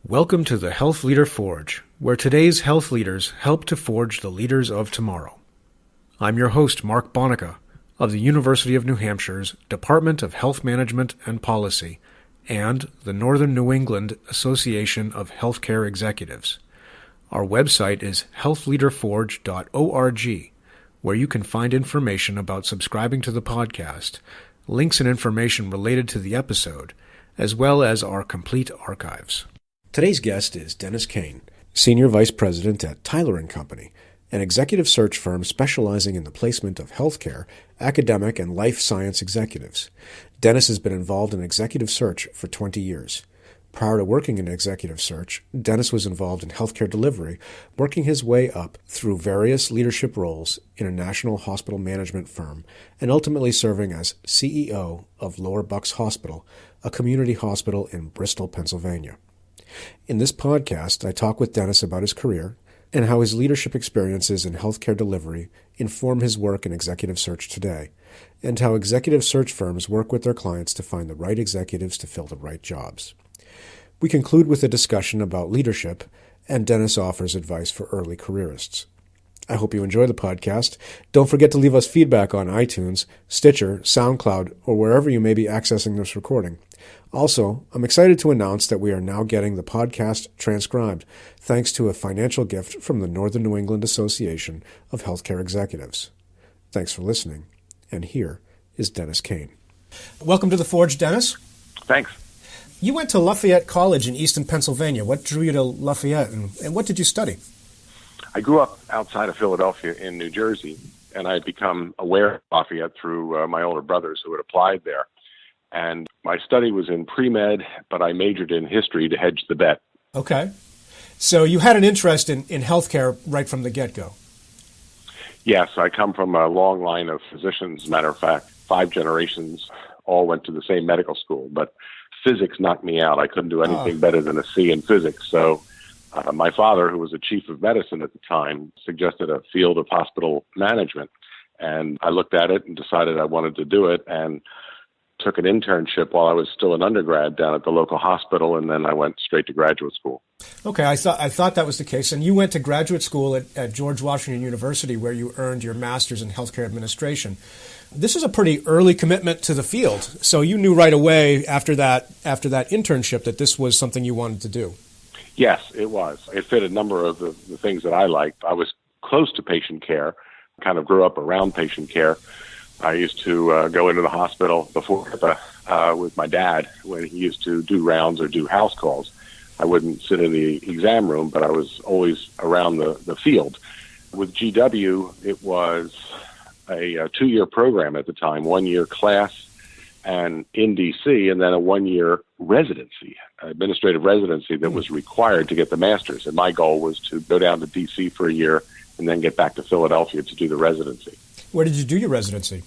Welcome to the Health Leader Forge, where today's health leaders help to forge the leaders of tomorrow. I'm your host, Mark Bonica, of the University of New Hampshire's Department of Health Management and Policy and the Northern New England Association of Healthcare Executives. Our website is healthleaderforge.org, where you can find information about subscribing to the podcast, links and information related to the episode, as well as our complete archives. Today's guest is Dennis Kain, Senior Vice President at Tyler & Company, an executive search firm specializing in the placement of healthcare, academic, and life science executives. Dennis has been involved in executive search for 20 years. Prior to working in executive search, Dennis was involved in healthcare delivery, working his way up through various leadership roles in a national hospital management firm, and ultimately serving as CEO of Lower Bucks Hospital, a community hospital in Bristol, Pennsylvania. In this podcast, I talk with Dennis about his career and how his leadership experiences in healthcare delivery inform his work in executive search today, and how executive search firms work with their clients to find the right executives to fill the right jobs. We conclude with a discussion about leadership, and Dennis offers advice for early careerists. I hope you enjoy the podcast. Don't forget to leave us feedback on iTunes, Stitcher, SoundCloud, or wherever you may be accessing this recording. Also, I'm excited to announce that we are now getting the podcast transcribed, thanks to a financial gift from the Northern New England Association of Healthcare Executives. Thanks for listening, and here is Dennis Kain. Welcome to the Forge, Dennis. Thanks. You went to Lafayette College in Easton, Pennsylvania. What drew you to Lafayette, and what did you study? I grew up outside of Philadelphia in New Jersey, and I had become aware of Lafayette through my older brothers who had applied there. And my study was in pre-med, but I majored in history to hedge the bet. Okay. So you had an interest in healthcare right from the get-go. Yes, I come from a long line of physicians. As a matter of fact, 5 generations all went to the same medical school, but physics knocked me out. I couldn't do anything better than a C in physics. So my father, who was a chief of medicine at the time, suggested a field of hospital management. And I looked at it and decided I wanted to do it, and took an internship while I was still an undergrad down at the local hospital, and then I went straight to graduate school. Okay, I thought that was the case. And you went to graduate school at George Washington University, where you earned your master's in healthcare administration. This is a pretty early commitment to the field, so you knew right away after that internship that this was something you wanted to do. Yes, it was. It fit a number of the things that I liked. I was close to patient care, kind of grew up around patient care. I used to go into the hospital before with my dad when he used to do rounds or do house calls. I wouldn't sit in the exam room, but I was always around the field. With GW, it was a 2-year program at the time, 1-year class and in D.C., and then a 1-year residency, administrative residency that was required to get the master's. And my goal was to go down to D.C. for a year and then get back to Philadelphia to do the residency. Where did you do your residency?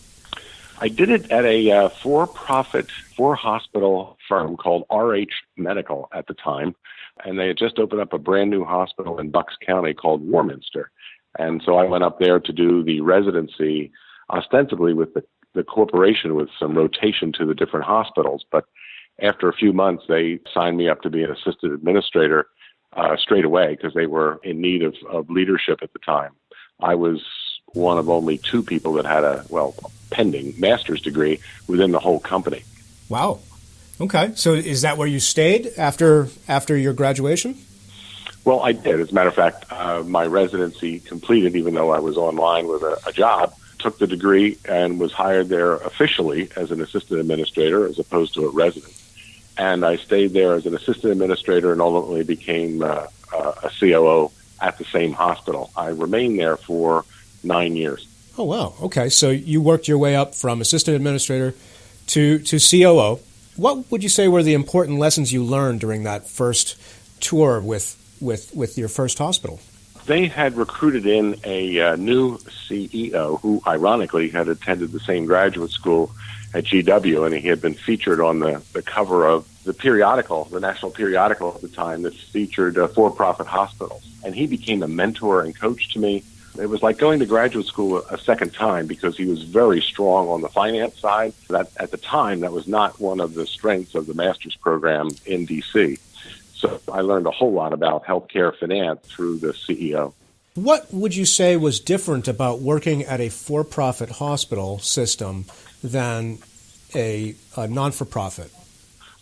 I did it at a for-profit, for-hospital firm called RH Medical at the time, and they had just opened up a brand-new hospital in Bucks County called Warminster. And so I went up there to do the residency, ostensibly with the corporation, with some rotation to the different hospitals. But after a few months, they signed me up to be an assistant administrator straight away because they were in need of leadership at the time. I was one of only 2 people that had a pending master's degree within the whole company. Wow. Okay. So is that where you stayed after your graduation? Well, I did. As a matter of fact, my residency completed, even though I was online with a job, took the degree and was hired there officially as an assistant administrator as opposed to a resident. And I stayed there as an assistant administrator and ultimately became a COO at the same hospital. I remained there for 9 years. Oh, wow. Okay. So you worked your way up from assistant administrator to COO. What would you say were the important lessons you learned during that first tour with your first hospital? They had recruited in a new CEO who, ironically, had attended the same graduate school at GW, and he had been featured on the cover of the periodical, the national periodical at the time that featured for-profit hospitals. And he became a mentor and coach to me. It was like going to graduate school a second time because he was very strong on the finance side. That at the time, that was not one of the strengths of the master's program in D.C. So I learned a whole lot about healthcare finance through the CEO. What would you say was different about working at a for-profit hospital system than a non-for-profit?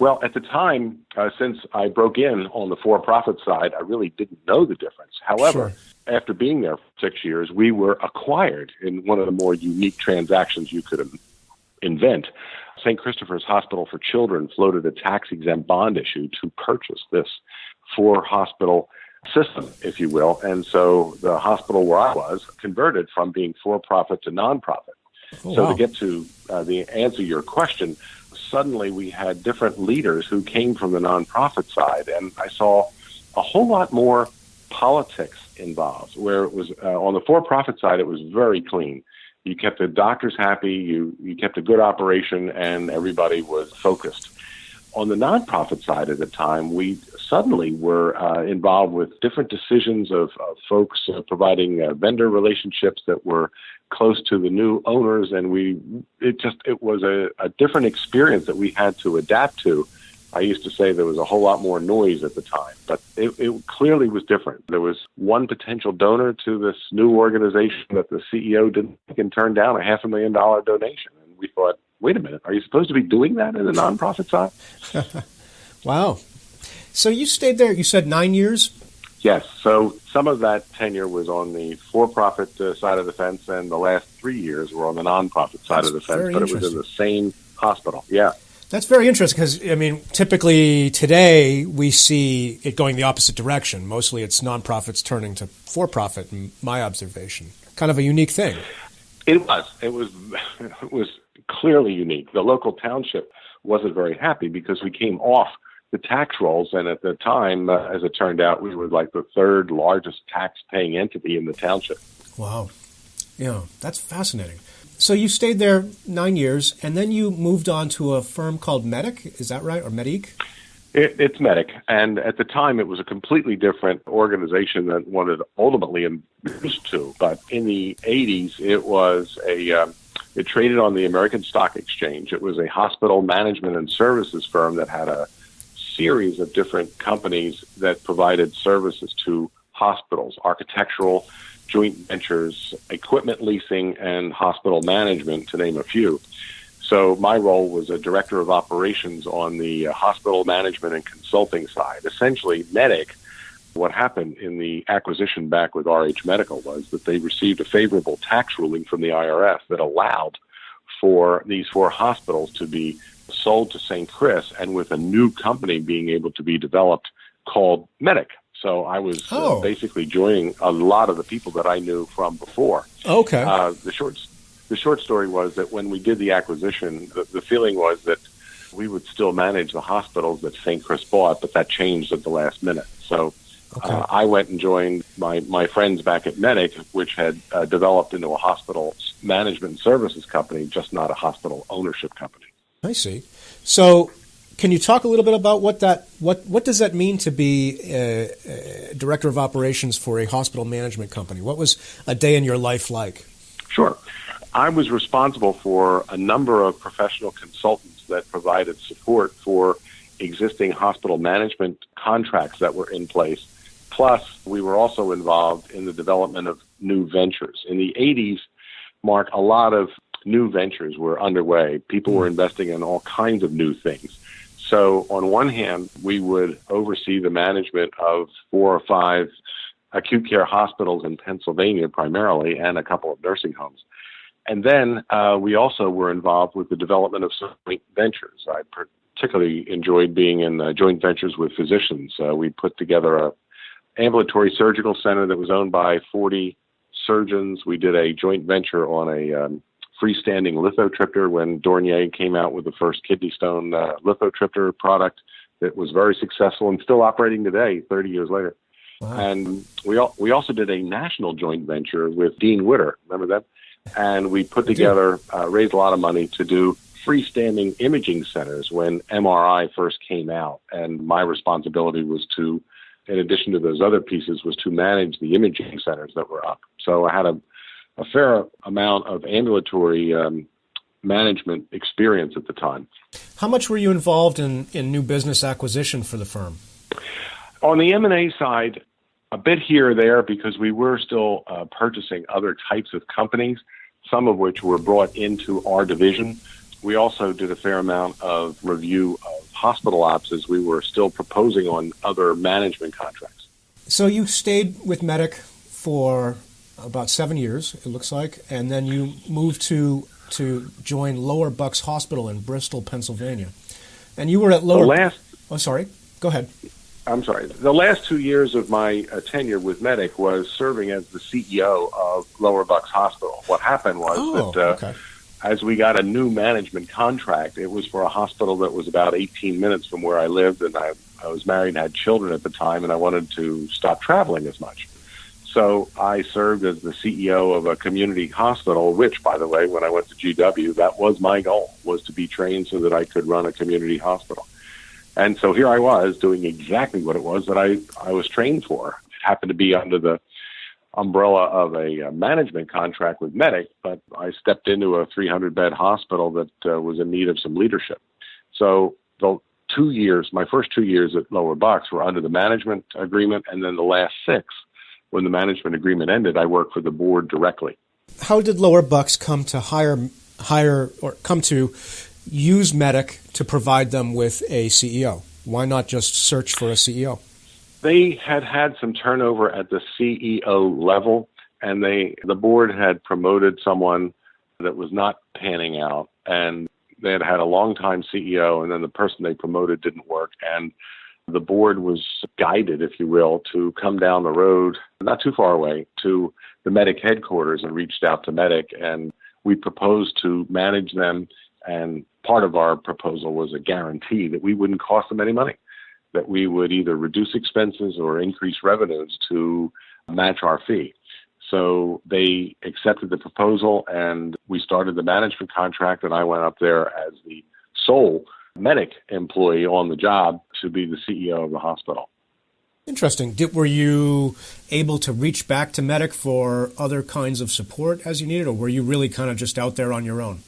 Well, at the time, since I broke in on the for-profit side, I really didn't know the difference. However, after being there for 6 years, we were acquired in one of the more unique transactions you could invent. St. Christopher's Hospital for Children floated a tax-exempt bond issue to purchase this for-hospital system, if you will. And so the hospital where I was converted from being for-profit to non-profit. To get to the answer your question, suddenly we had different leaders who came from the nonprofit side, and I saw a whole lot more politics involved, where it was on the for-profit side, it was very clean. You kept the doctors happy, you kept a good operation, and everybody was focused. On the nonprofit side at the time, we suddenly were involved with different decisions of folks providing vendor relationships that were close to the new owners, and it was a different experience that we had to adapt to. I used to say there was a whole lot more noise at the time, but it clearly was different. There was one potential donor to this new organization that the CEO didn't think and turned down a $500,000 donation. And we thought, wait a minute, are you supposed to be doing that in the nonprofit side? Wow. So you stayed there, you said 9 years? Yes. So some of that tenure was on the for-profit side of the fence, and the last 3 years were on the nonprofit side of the fence, but it was in the same hospital. Yeah. That's very interesting because, I mean, typically today we see it going the opposite direction. Mostly it's nonprofits turning to for-profit, in my observation. Kind of a unique thing. It was clearly unique. The local township wasn't very happy because we came off the tax rolls, and at the time, as it turned out, we were like the third largest tax-paying entity in the township. Wow. Yeah, that's fascinating. So you stayed there 9 years, and then you moved on to a firm called Medic, is that right, or Medic? It's Medic, and at the time it was a completely different organization than what it ultimately used to. But in the 80s, it traded on the American Stock Exchange. It was a hospital management and services firm that had a series of different companies that provided services to hospitals, architectural, joint ventures, equipment leasing, and hospital management, to name a few. So my role was a director of operations on the hospital management and consulting side. Essentially, Medic, what happened in the acquisition back with RH Medical was that they received a favorable tax ruling from the IRS that allowed for these four hospitals to be sold to St. Chris, and with a new company being able to be developed called Medic. So I was basically joining a lot of the people that I knew from before. Okay. The short story was that when we did the acquisition, the feeling was that we would still manage the hospitals that St. Chris bought, but that changed at the last minute. So I went and joined my friends back at Medic, which had developed into a hospital management services company, just not a hospital ownership company. I see. So can you talk a little bit about what does that mean to be a director of operations for a hospital management company? What was a day in your life like? Sure. I was responsible for a number of professional consultants that provided support for existing hospital management contracts that were in place. Plus, we were also involved in the development of new ventures. In the 80s, Mark, a lot of new ventures were underway. People were investing in all kinds of new things. So on one hand, we would oversee the management of 4 or 5 acute care hospitals in Pennsylvania primarily, and a couple of nursing homes. And then we also were involved with the development of some joint ventures. I particularly enjoyed being in joint ventures with physicians. We put together an ambulatory surgical center that was owned by 40 surgeons. We did a joint venture on a freestanding lithotripter when Dornier came out with the first kidney stone lithotripter product that was very successful and still operating today, 30 years later. Wow. And we also did a national joint venture with Dean Witter. Remember that? And we put together, raised a lot of money to do freestanding imaging centers when MRI first came out. And my responsibility was to, in addition to those other pieces, was to manage the imaging centers that were up. So I had a fair amount of ambulatory management experience at the time. How much were you involved in new business acquisition for the firm? On the M&A side, a bit here or there because we were still purchasing other types of companies, some of which were brought into our division. We also did a fair amount of review of hospital ops as we were still proposing on other management contracts. So you stayed with Medic for about 7 years, it looks like, and then you moved to join Lower Bucks Hospital in Bristol, Pennsylvania. And you were at Lower... Oh, sorry. Go ahead. I'm sorry. The last 2 years of my tenure with Medic was serving as the CEO of Lower Bucks Hospital. What happened was as we got a new management contract, it was for a hospital that was about 18 minutes from where I lived, and I was married and had children at the time, and I wanted to stop traveling as much. So I served as the CEO of a community hospital, which, by the way, when I went to GW, that was my goal, was to be trained so that I could run a community hospital. And so here I was doing exactly what it was that I was trained for. It happened to be under the umbrella of a management contract with Medic, but I stepped into a 300-bed hospital that was in need of some leadership. So my first 2 years at Lower Bucks were under the management agreement, and then the last 6, when the management agreement ended, I worked for the board directly. How did Lower Bucks come to come to use Medic to provide them with a CEO? Why not just search for a CEO? They had some turnover at the CEO level, and the board had promoted someone that was not panning out, and they had a long-time CEO, and then the person they promoted didn't work, and the board was guided, if you will, to come down the road, not too far away, to the Medic headquarters and reached out to Medic, and we proposed to manage them, and part of our proposal was a guarantee that we wouldn't cost them any money, that we would either reduce expenses or increase revenues to match our fee. So they accepted the proposal, and we started the management contract, and I went up there as the sole Medic employee on the job to be the CEO of the hospital. Interesting. Were you able to reach back to Medic for other kinds of support as you needed, or were you really kind of just out there on your own?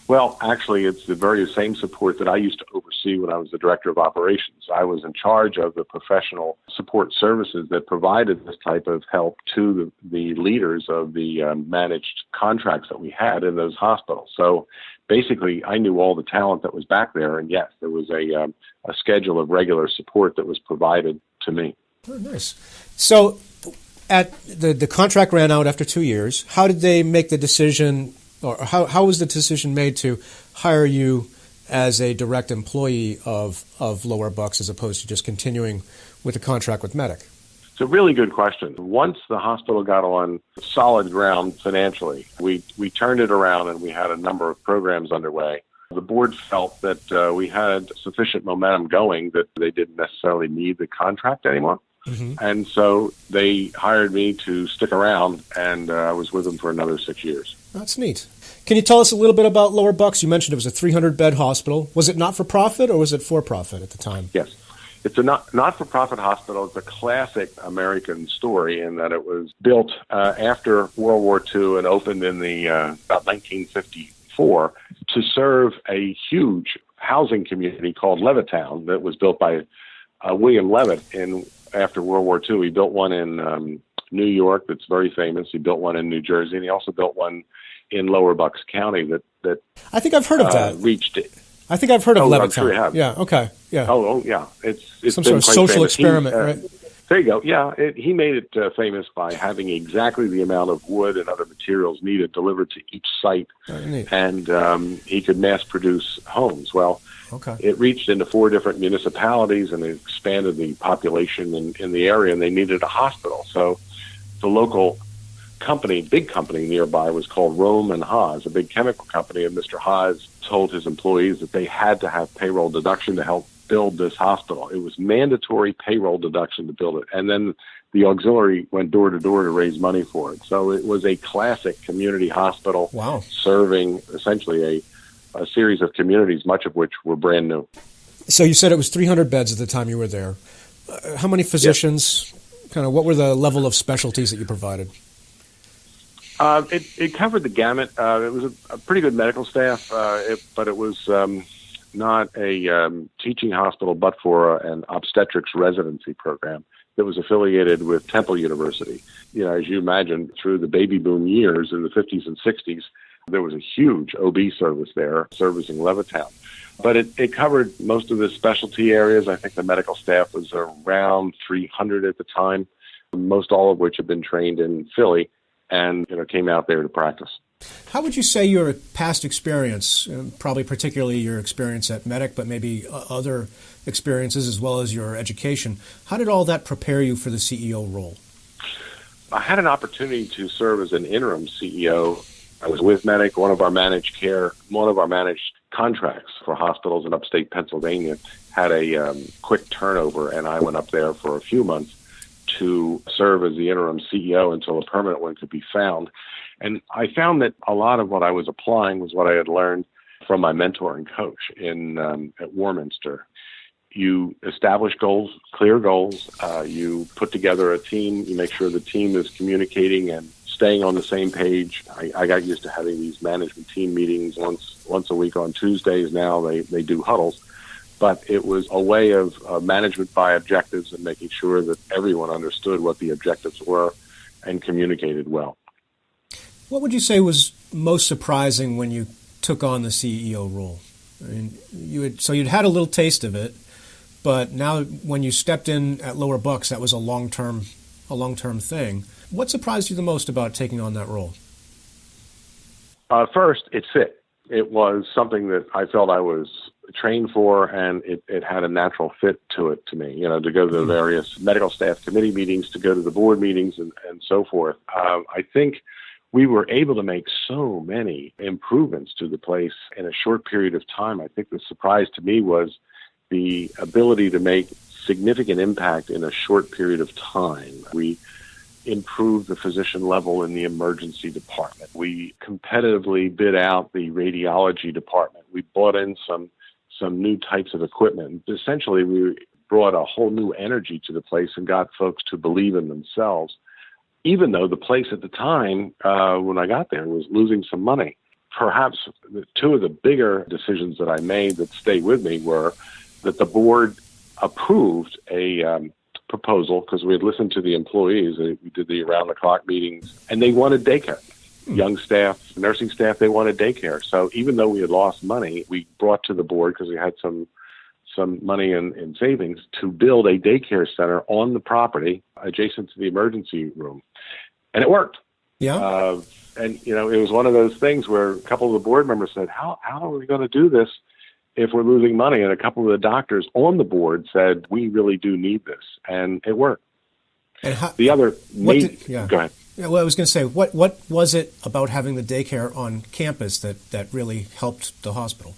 Well, actually, it's the very same support that I used to oversee when I was the director of operations. I was in charge of the professional support services that provided this type of help to the leaders of the managed contracts that we had in those hospitals. So basically, I knew all the talent that was back there, and yes, there was a schedule of regular support that was provided to me. Oh, nice. So at the contract ran out after 2 years. How did they make the decision, or how was the decision made to hire you as a direct employee of Lower Bucks as opposed to just continuing with the contract with Medic? It's a really good question. Once the hospital got on solid ground financially, we turned it around and we had a number of programs underway. The board felt that we had sufficient momentum going that they didn't necessarily need the contract anymore. Mm-hmm. And so they hired me to stick around, and I was with them for another 6 years. That's neat. Can you tell us a little bit about Lower Bucks? You mentioned it was a 300-bed hospital. Was it not-for-profit or was it for-profit at the time? Yes. It's a not-for-profit hospital. It's a classic American story in that it was built after World War II and opened in the about 1954 to serve a huge housing community called Levittown that was built by William Levitt after World War II. He built one in New York that's very famous. He built one in New Jersey, and he also built one in Lower Bucks County that I think I've heard of that. Reached it. I think I've heard of Levittown. I'm sure you have. Yeah. Okay. Yeah. Oh, yeah. It's some been sort of quite social famous. experiment, right? There you go. Yeah, he made it famous by having exactly the amount of wood and other materials needed delivered to each site, and he could mass produce homes. Well, It reached into 4 different municipalities, and it expanded the population in the area, and they needed a hospital. So the local big company nearby was called Rome and Haas, a big chemical company, and Mr. Haas told his employees that they had to have payroll deduction to help build this hospital. It was mandatory payroll deduction to build it. And then the auxiliary went door to door to raise money for it. So it was a classic community hospital. Wow. Serving essentially a series of communities, much of which were brand new. So you said it was 300 beds at the time you were there. How many physicians? Yes. Kind of what were the level of specialties that you provided? It covered the gamut. It was a pretty good medical staff, but it was not a teaching hospital, but for an obstetrics residency program that was affiliated with Temple University. You know, as you imagine, through the baby boom years in the 50s and 60s, there was a huge OB service there servicing Levittown. But it covered most of the specialty areas. I think the medical staff was around 300 at the time, most all of which had been trained in Philly and came out there to practice. How would you say your past experience, probably particularly your experience at Medic, but maybe other experiences as well as your education, how did all that prepare you for the CEO role? I had an opportunity to serve as an interim CEO. I was with Medic, one of our managed contracts for hospitals in upstate Pennsylvania had a quick turnover, and I went up there for a few months to serve as the interim CEO until a permanent one could be found. And I found that a lot of what I was applying was what I had learned from my mentor and coach at Warminster. You establish goals, clear goals. You put together a team. You make sure the team is communicating and staying on the same page. I got used to having these management team meetings once a week on Tuesdays. Now they do huddles. But it was a way of management by objectives and making sure that everyone understood what the objectives were and communicated well. What would you say was most surprising when you took on the CEO role? I mean, you'd had a little taste of it, but now when you stepped in at Lower Bucks, that was a long-term thing. What surprised you the most about taking on that role? First, it fit. It was something that I felt I was trained for, and it had a natural fit to it to me, to go to the various medical staff committee meetings, to go to the board meetings and so forth. I think we were able to make so many improvements to the place in a short period of time. I think the surprise to me was the ability to make significant impact in a short period of time. We improved the physician level in the emergency department. We competitively bid out the radiology department. We bought in some new types of equipment. Essentially, we brought a whole new energy to the place and got folks to believe in themselves, even though the place at the time, when I got there, was losing some money. Perhaps two of the bigger decisions that I made that stayed with me were that the board approved a proposal, because we had listened to the employees. We did the around-the-clock meetings, and they wanted daycare. Young staff, nursing staff, they wanted daycare. So even though we had lost money, we brought to the board, because we had some money in savings, to build a daycare center on the property adjacent to the emergency room. And it worked. Yeah. And it was one of those things where a couple of the board members said, how are we going to do this if we're losing money? And a couple of the doctors on the board said, we really do need this. And it worked. And go ahead. Yeah, well, I was going to say, what was it about having the daycare on campus that really helped the hospital?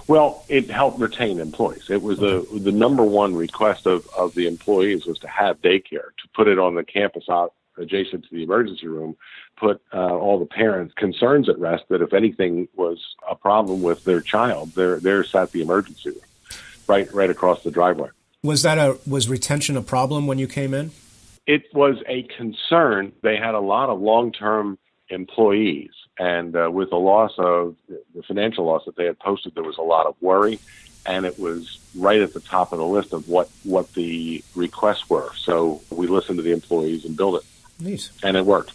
Well, it helped retain employees. It was the number one request of the employees was to have daycare, to put it on the campus out adjacent to the emergency room, put all the parents' concerns at rest that if anything was a problem with their child, there sat the emergency room right across the driveway. Was retention a problem when you came in? It was a concern. They had a lot of long-term employees, and with the financial loss that they had posted, there was a lot of worry, and it was right at the top of the list of what the requests were. So we listened to the employees and built it. Neat. And it worked.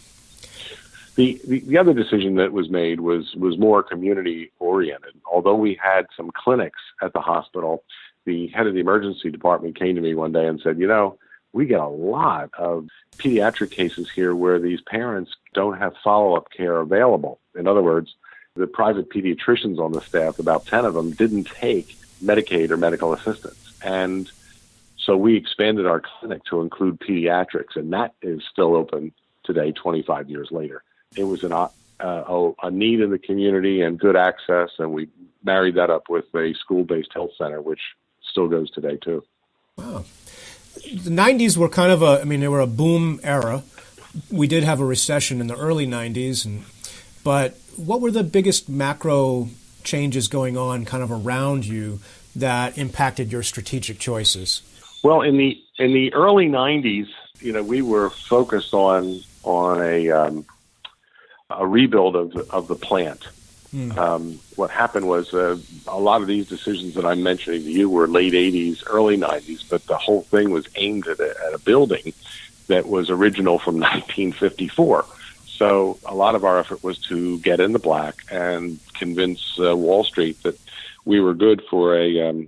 The other decision that was made was more community oriented. Although we had some clinics at the hospital, the head of the emergency department came to me one day and said, we get a lot of pediatric cases here where these parents don't have follow-up care available. In other words, the private pediatricians on the staff, about 10 of them, didn't take Medicaid or medical assistance. And so we expanded our clinic to include pediatrics, and that is still open today, 25 years later. It was a need in the community and good access, and we married that up with a school-based health center, which still goes today, too. Wow. The 90s were they were a boom era. We did have a recession in the early 90s, but what were the biggest macro changes going on kind of around you that impacted your strategic choices? Well, in the early 90s, we were focused on a rebuild of the plant. What happened was a lot of these decisions that I'm mentioning to you were late 80s, early 90s, but the whole thing was aimed at a building that was original from 1954. So a lot of our effort was to get in the black and convince Wall Street that we were good for a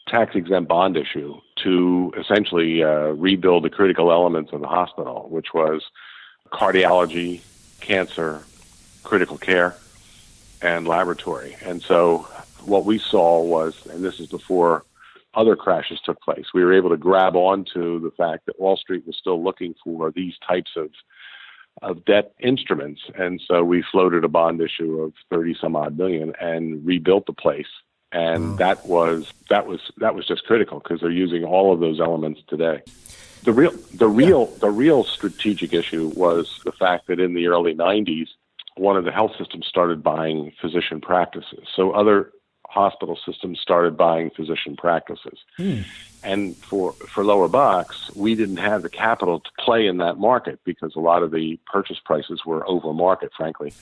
tax-exempt bond issue to essentially rebuild the critical elements of the hospital, which was cardiology, cancer, critical care, and laboratory. And so what we saw was, and this is before other crashes took place, we were able to grab onto the fact that Wall Street was still looking for these types of debt instruments. And so we floated a bond issue of 30 some odd million and rebuilt the place. And that was just critical because they're using all of those elements today. The real strategic issue was the fact that in the early 90s, one of the health systems started buying physician practices. So other hospital systems started buying physician practices. And for lower bucks, we didn't have the capital to play in that market because a lot of the purchase prices were over market, frankly.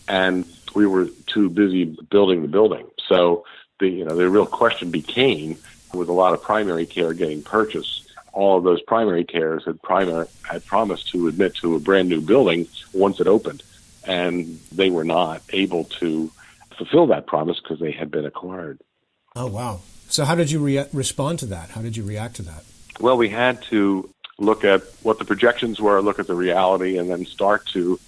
And we were too busy building the building. So the real question became, with a lot of primary care getting purchased, all of those primary cares had promised to admit to a brand new building once it opened. And they were not able to fulfill that promise because they had been acquired. Oh, wow. So how did you respond to that? How did you react to that? Well, we had to look at what the projections were, look at the reality, and then start to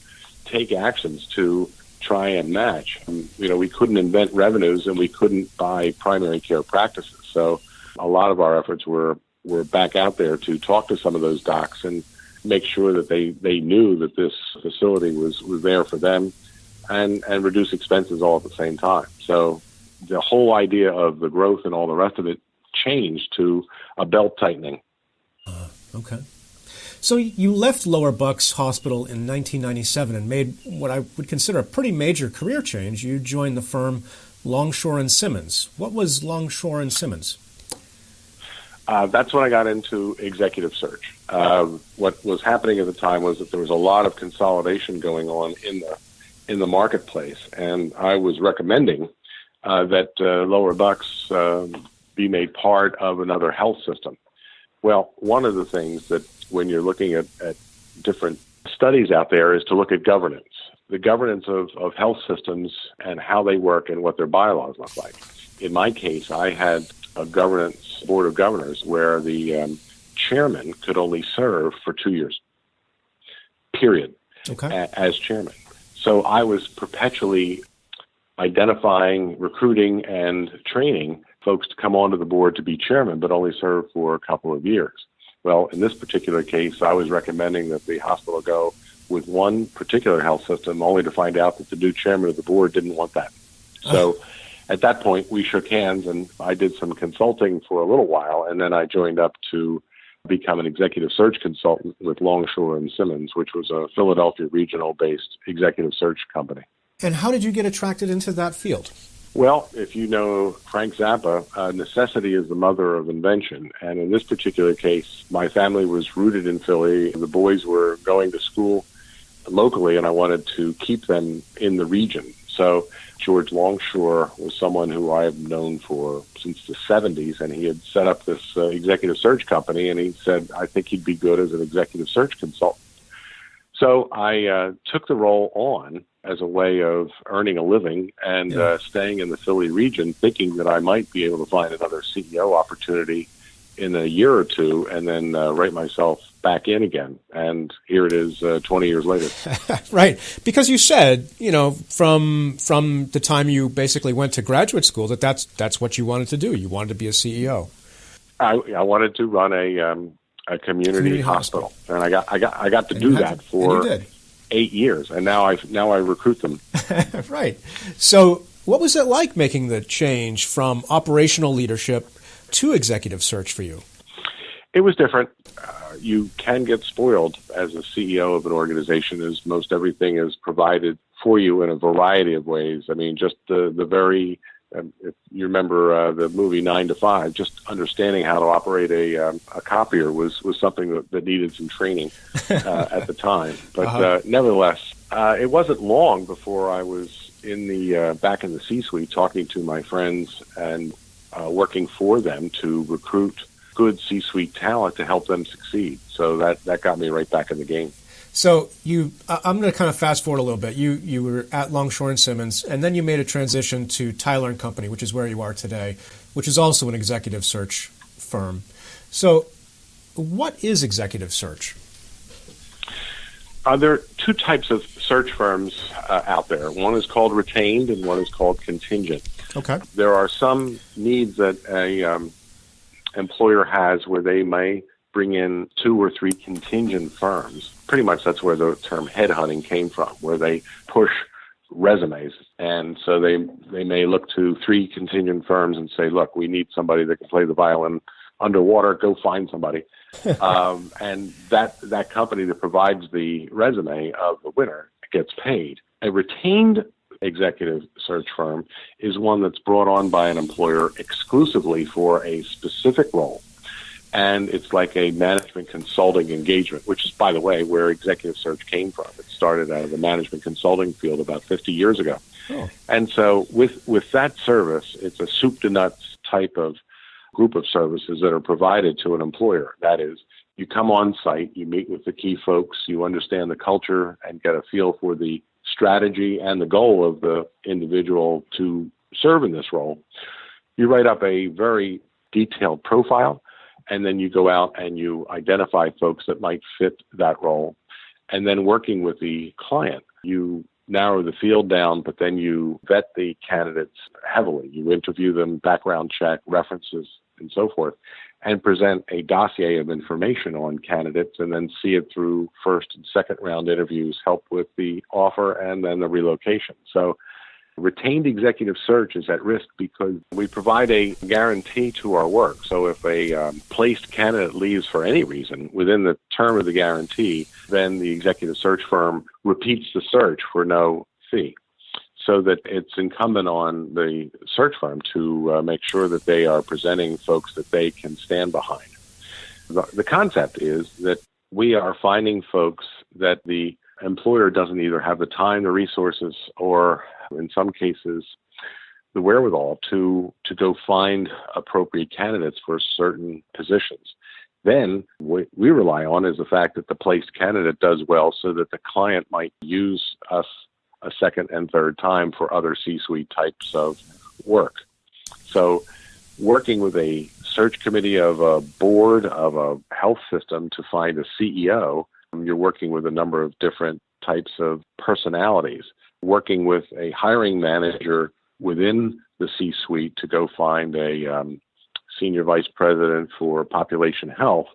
take actions to try and match. We couldn't invent revenues and we couldn't buy primary care practices. So a lot of our efforts were back out there to talk to some of those docs and make sure that they knew that this facility was there for them and reduce expenses all at the same time. So the whole idea of the growth and all the rest of it changed to a belt tightening. Okay. So you left Lower Bucks Hospital in 1997 and made what I would consider a pretty major career change. You joined the firm Longshore and Simmons. What was Longshore and Simmons? That's when I got into executive search. What was happening at the time was that there was a lot of consolidation going on in the marketplace, and I was recommending that Lower Bucks be made part of another health system. Well, one of the things that when you're looking at different studies out there is to look at governance, the governance of health systems and how they work and what their bylaws look like. In my case, I had a governance board of governors where the chairman could only serve for 2 years, period, as chairman. So I was perpetually identifying, recruiting, and training folks to come onto the board to be chairman, but only serve for a couple of years. Well, in this particular case, I was recommending that the hospital go with one particular health system, only to find out that the new chairman of the board didn't want that. So at that point, we shook hands, and I did some consulting for a little while, and then I joined up to become an executive search consultant with Longshore and Simmons, which was a Philadelphia regional-based executive search company. And how did you get attracted into that field? Well, if you know Frank Zappa, necessity is the mother of invention. And in this particular case, my family was rooted in Philly. The boys were going to school locally, and I wanted to keep them in the region. So George Longshore was someone who I have known since the 70s, and he had set up this executive search company, and he said, I think he'd be good as an executive search consultant. So I took the role on as a way of earning a living and staying in the Philly region, thinking that I might be able to find another CEO opportunity in a year or two and then write myself back in again. And here it is 20 years later. Right. Because you said, from the time you basically went to graduate school, that's what you wanted to do. You wanted to be a CEO. I wanted to run a community hospital. And I got to do that for 8 years, and now I recruit them. Right. So what was it like making the change from operational leadership to executive search for you? It was different. You can get spoiled as a CEO of an organization, as most everything is provided for you in a variety of ways. I mean, just the very, if you remember the movie 9 to 5, just understanding how to operate a copier was something that needed some training at the time. But nevertheless, It wasn't long before I was in the back in the C-suite talking to my friends and working for them to recruit good C-suite talent to help them succeed. So that got me right back in the game. So I'm going to kind of fast forward a little bit. You were at Longshore and Simmons, and then you made a transition to Tyler and Company, which is where you are today, which is also an executive search firm. So what is executive search? There are two types of search firms out there. One is called retained and one is called contingent. Okay. There are some needs that a employer has where they may bring in 2 or 3 contingent firms. Pretty much that's where the term headhunting came from, where they push resumes. And so they may look to 3 contingent firms and say, look, we need somebody that can play the violin underwater, go find somebody. And that company that provides the resume of the winner gets paid. A retained executive search firm is one that's brought on by an employer exclusively for a specific role. And it's like a management consulting engagement, which is, by the way, where executive search came from. It started out of the management consulting field about 50 years ago. Oh. And so with that service, it's a soup to nuts type of group of services that are provided to an employer. That is, you come on site, you meet with the key folks, you understand the culture and get a feel for the strategy and the goal of the individual to serve in this role. You write up a very detailed profile, and then you go out and you identify folks that might fit that role. And then working with the client, you narrow the field down, but then you vet the candidates heavily. You interview them, background check, references, and so forth, and present a dossier of information on candidates, and then see it through first and second round interviews, help with the offer, and then the relocation. So retained executive search is at risk because we provide a guarantee to our work. So if a placed candidate leaves for any reason within the term of the guarantee, then the executive search firm repeats the search for no fee. So that it's incumbent on the search firm to make sure that they are presenting folks that they can stand behind. The concept is that we are finding folks that the employer doesn't either have the time, the resources, or in some cases, the wherewithal to go find appropriate candidates for certain positions. Then what we rely on is the fact that the placed candidate does well so that the client might use us a second and third time for other C-suite types of work. So working with a search committee of a board of a health system to find a CEO, you're working with a number of different types of personalities. Working with a hiring manager within the C-suite to go find a senior vice president for population health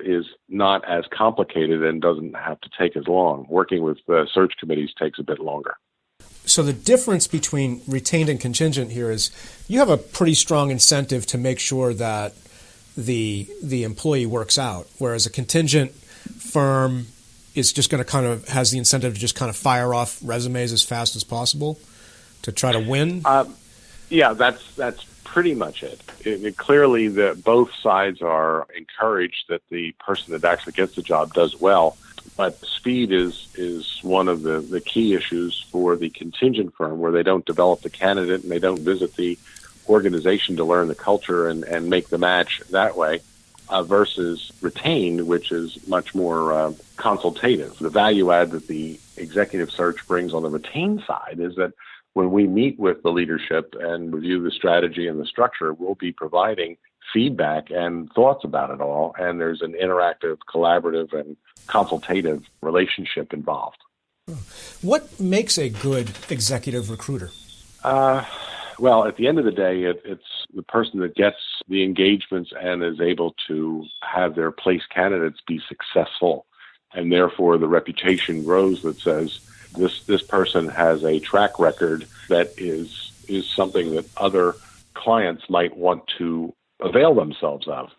is not as complicated and doesn't have to take as long. Working with search committees takes a bit longer. So the difference between retained and contingent here is you have a pretty strong incentive to make sure that the employee works out, whereas a contingent firm is just going to kind of has the incentive to just kind of fire off resumes as fast as possible to try to win. Yeah, that's pretty much it. Clearly, both sides are encouraged that the person that actually gets the job does well, but speed is one of the key issues for the contingent firm, where they don't develop the candidate and they don't visit the organization to learn the culture and make the match that way, versus retained, which is much more consultative. The value add that the executive search brings on the retained side is that when we meet with the leadership and review the strategy and the structure, we'll be providing feedback and thoughts about it all. And there's an interactive, collaborative, and consultative relationship involved. What makes a good executive recruiter? Well, at the end of the day, it's the person that gets the engagements and is able to have their placed candidates be successful. And therefore, the reputation grows that says, this person has a track record that is something that other clients might want to avail themselves of.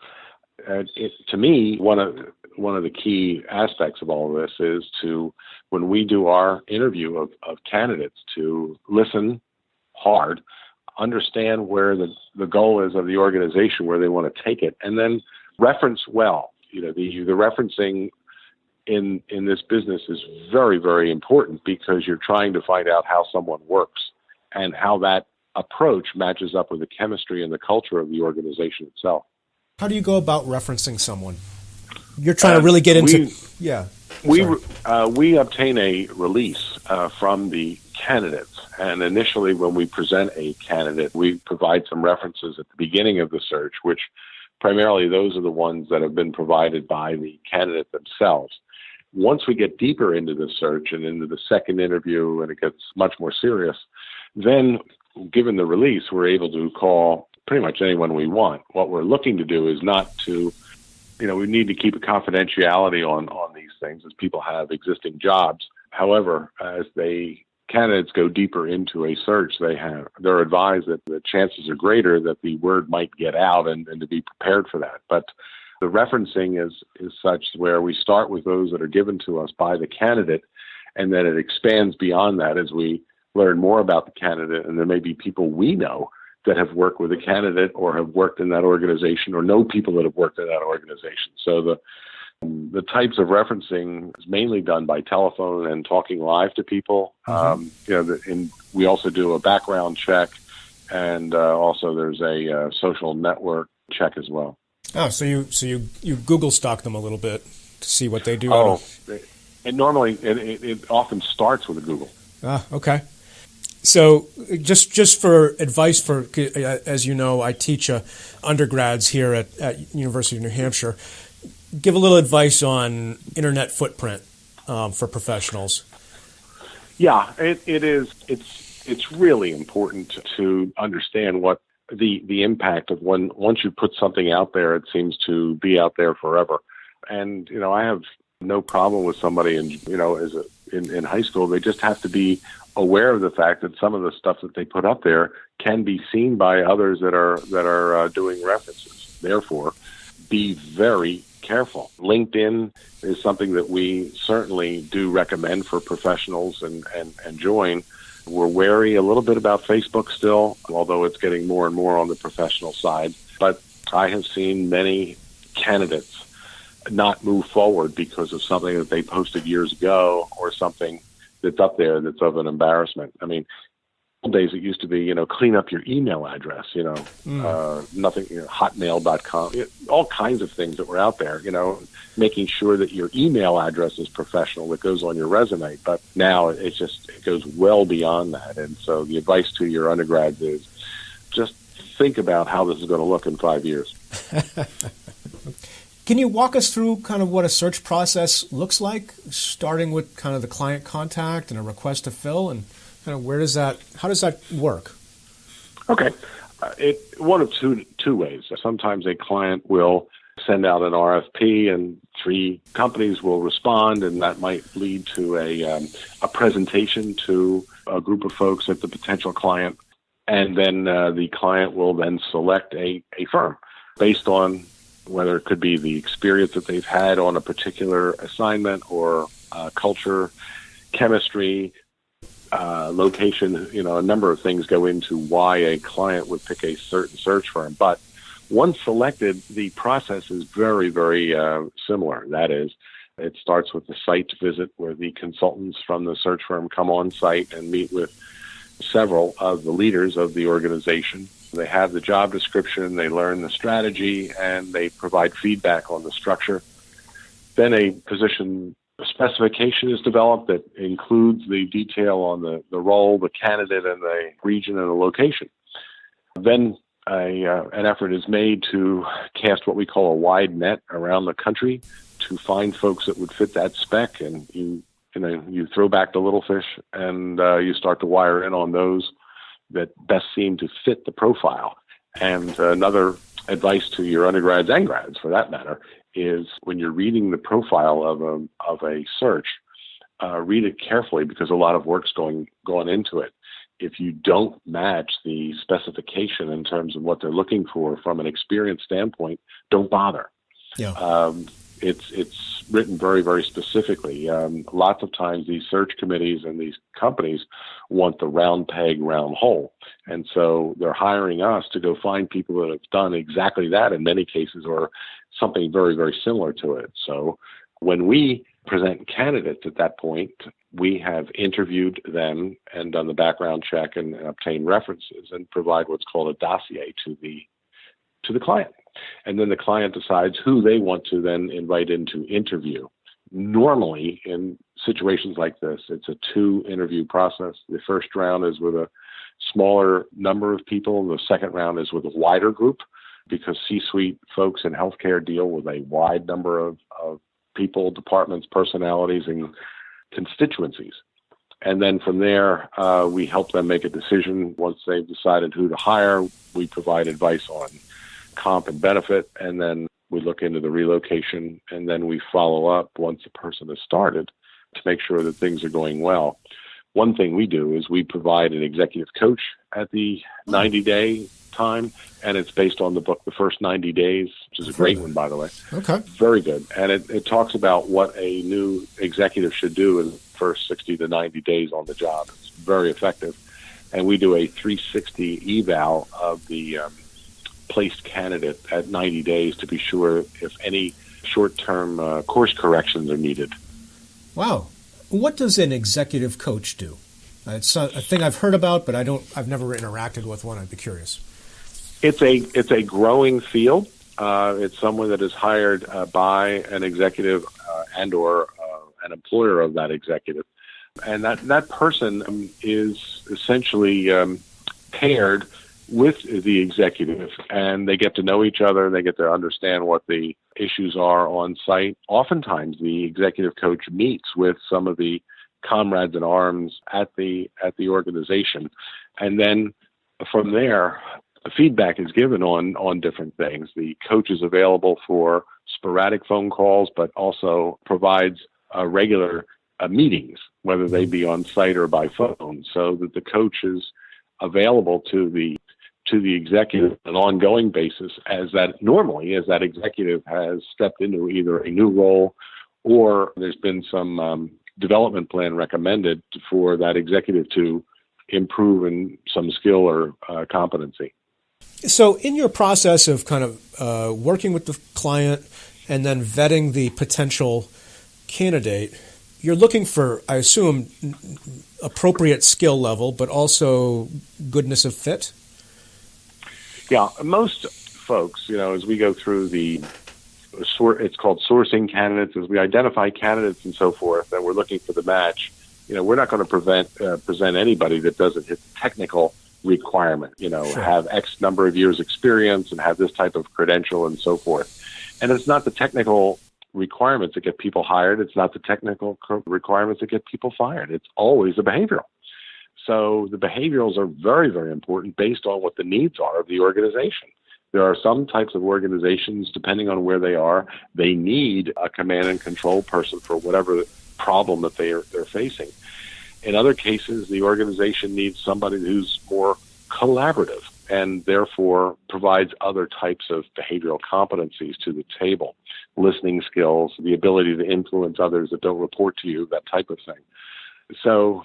To me, one of the key aspects of all of this is to, when we do our interview of candidates, to listen hard, understand where the goal is of the organization, where they want to take it, and then reference well. The referencing in this business is very, very important because you're trying to find out how someone works and how that approach matches up with the chemistry and the culture of the organization itself. How do you go about referencing someone? You're trying to really get into... We obtain a release from the candidates. And initially, when we present a candidate, we provide some references at the beginning of the search, which primarily those are the ones that have been provided by the candidate themselves. Once we get deeper into the search and into the second interview and it gets much more serious, then given the release, we're able to call pretty much anyone we want. What we're looking to do is not to, we need to keep a confidentiality on these things as people have existing jobs. However, as candidates go deeper into a search, they're advised that the chances are greater that the word might get out and to be prepared for that. But the referencing is such where we start with those that are given to us by the candidate, and then it expands beyond that as we learn more about the candidate, and there may be people we know that have worked with a candidate or have worked in that organization or know people that have worked in that organization. So the types of referencing is mainly done by telephone and talking live to people. And we also do a background check, and also there's a social network check as well. Oh, so you Google stalk them a little bit to see what they do. Normally it often starts with a Google. Ah, okay. So just for advice as you know, I teach undergrads here at University of New Hampshire. Give a little advice on internet footprint for professionals. Yeah, it is. It's really important to understand what the impact of once you put something out there, it seems to be out there forever. And I have no problem with somebody in high school. They just have to be aware of the fact that some of the stuff that they put up there can be seen by others that are doing references. Therefore, be very careful. LinkedIn is something that we certainly do recommend for professionals and join. We're wary a little bit about Facebook still, although it's getting more and more on the professional side. But I have seen many candidates not move forward because of something that they posted years ago or something that's up there that's of an embarrassment. I mean, old days it used to be, clean up your email address, nothing, hotmail.com, all kinds of things that were out there, making sure that your email address is professional that goes on your resume. But now it goes well beyond that. And so the advice to your undergrads is just think about how this is going to look in 5 years. Can you walk us through kind of what a search process looks like, starting with kind of the client contact and a request to fill, and kind of how does that work? Okay. One of two ways. Sometimes a client will send out an RFP and 3 companies will respond, and that might lead to a presentation to a group of folks at the potential client. And then the client will then select a firm based on whether it could be the experience that they've had on a particular assignment or culture, chemistry, location. A number of things go into why a client would pick a certain search firm. But once selected, the process is very, very similar. That is, it starts with the site visit where the consultants from the search firm come on site and meet with several of the leaders of the organization. They have the job description, they learn the strategy, and they provide feedback on the structure. Then a position specification is developed that includes the detail on the role, the candidate, and the region and the location. Then an effort is made to cast what we call a wide net around the country to find folks that would fit that spec, and you throw back the little fish and you start to wire in on those that best seem to fit the profile. And another advice to your undergrads and grads, for that matter, is when you're reading the profile of a search, read it carefully because a lot of work's gone into it. If you don't match the specification in terms of what they're looking for from an experience standpoint, don't bother. Yeah. It's written very, very specifically. Lots of times these search committees and these companies want the round peg, round hole. And so they're hiring us to go find people that have done exactly that in many cases or something very, very similar to it. So When we present candidates at that point, we have interviewed them and done the background check and obtained references and provide what's called a dossier to the client. And then the client decides who they want to then invite into interview. Normally, in situations like this, it's a 2-interview process. The first round is with a smaller number of people, and the second round is with a wider group, because C-suite folks in healthcare deal with a wide number of people, departments, personalities, and constituencies. And then from there, we help them make a decision. Once they've decided who to hire, we provide advice on comp and benefit, and then we look into the relocation, and then we follow up once the person has started to make sure that things are going well. One thing we do is we provide an executive coach at the 90-day time, and it's based on the book The First 90 Days, which is a great one, by the way. Okay. Very good. And it talks about what a new executive should do in the first 60 to 90 days on the job. It's very effective. And we do a 360 eval of the placed candidate at 90 days to be sure if any short-term course corrections are needed. Wow. What does an executive coach do? It's a thing I've heard about, but I've never interacted with one. I'd be curious. It's a growing field. It's someone that is hired by an executive and or an employer of that executive. And that person is essentially paired with the executive, and they get to know each other. They get to understand what the issues are on site. Oftentimes, the executive coach meets with some of the comrades in arms at the organization, and then from there, feedback is given on different things. The coach is available for sporadic phone calls, but also provides regular meetings, whether they be on site or by phone, so that the coach is available to the executive on an ongoing basis as that executive has stepped into either a new role or there's been some development plan recommended for that executive to improve in some skill or competency. So in your process of kind of working with the client and then vetting the potential candidate, you're looking for, I assume, appropriate skill level, but also goodness of fit? Yeah, most folks, as we go through it's called sourcing candidates, as we identify candidates and so forth, and we're looking for the match, we're not going to present anybody that doesn't hit the technical requirement, Sure. Have X number of years experience and have this type of credential and so forth. And it's not the technical requirements that get people hired. It's not the technical requirements that get people fired. It's always the behavioral. So the behaviorals are very, very important based on what the needs are of the organization. There are some types of organizations, depending on where they are, they need a command and control person for whatever problem that they're facing. In other cases, the organization needs somebody who's more collaborative and therefore provides other types of behavioral competencies to the table, listening skills, the ability to influence others that don't report to you, that type of thing. So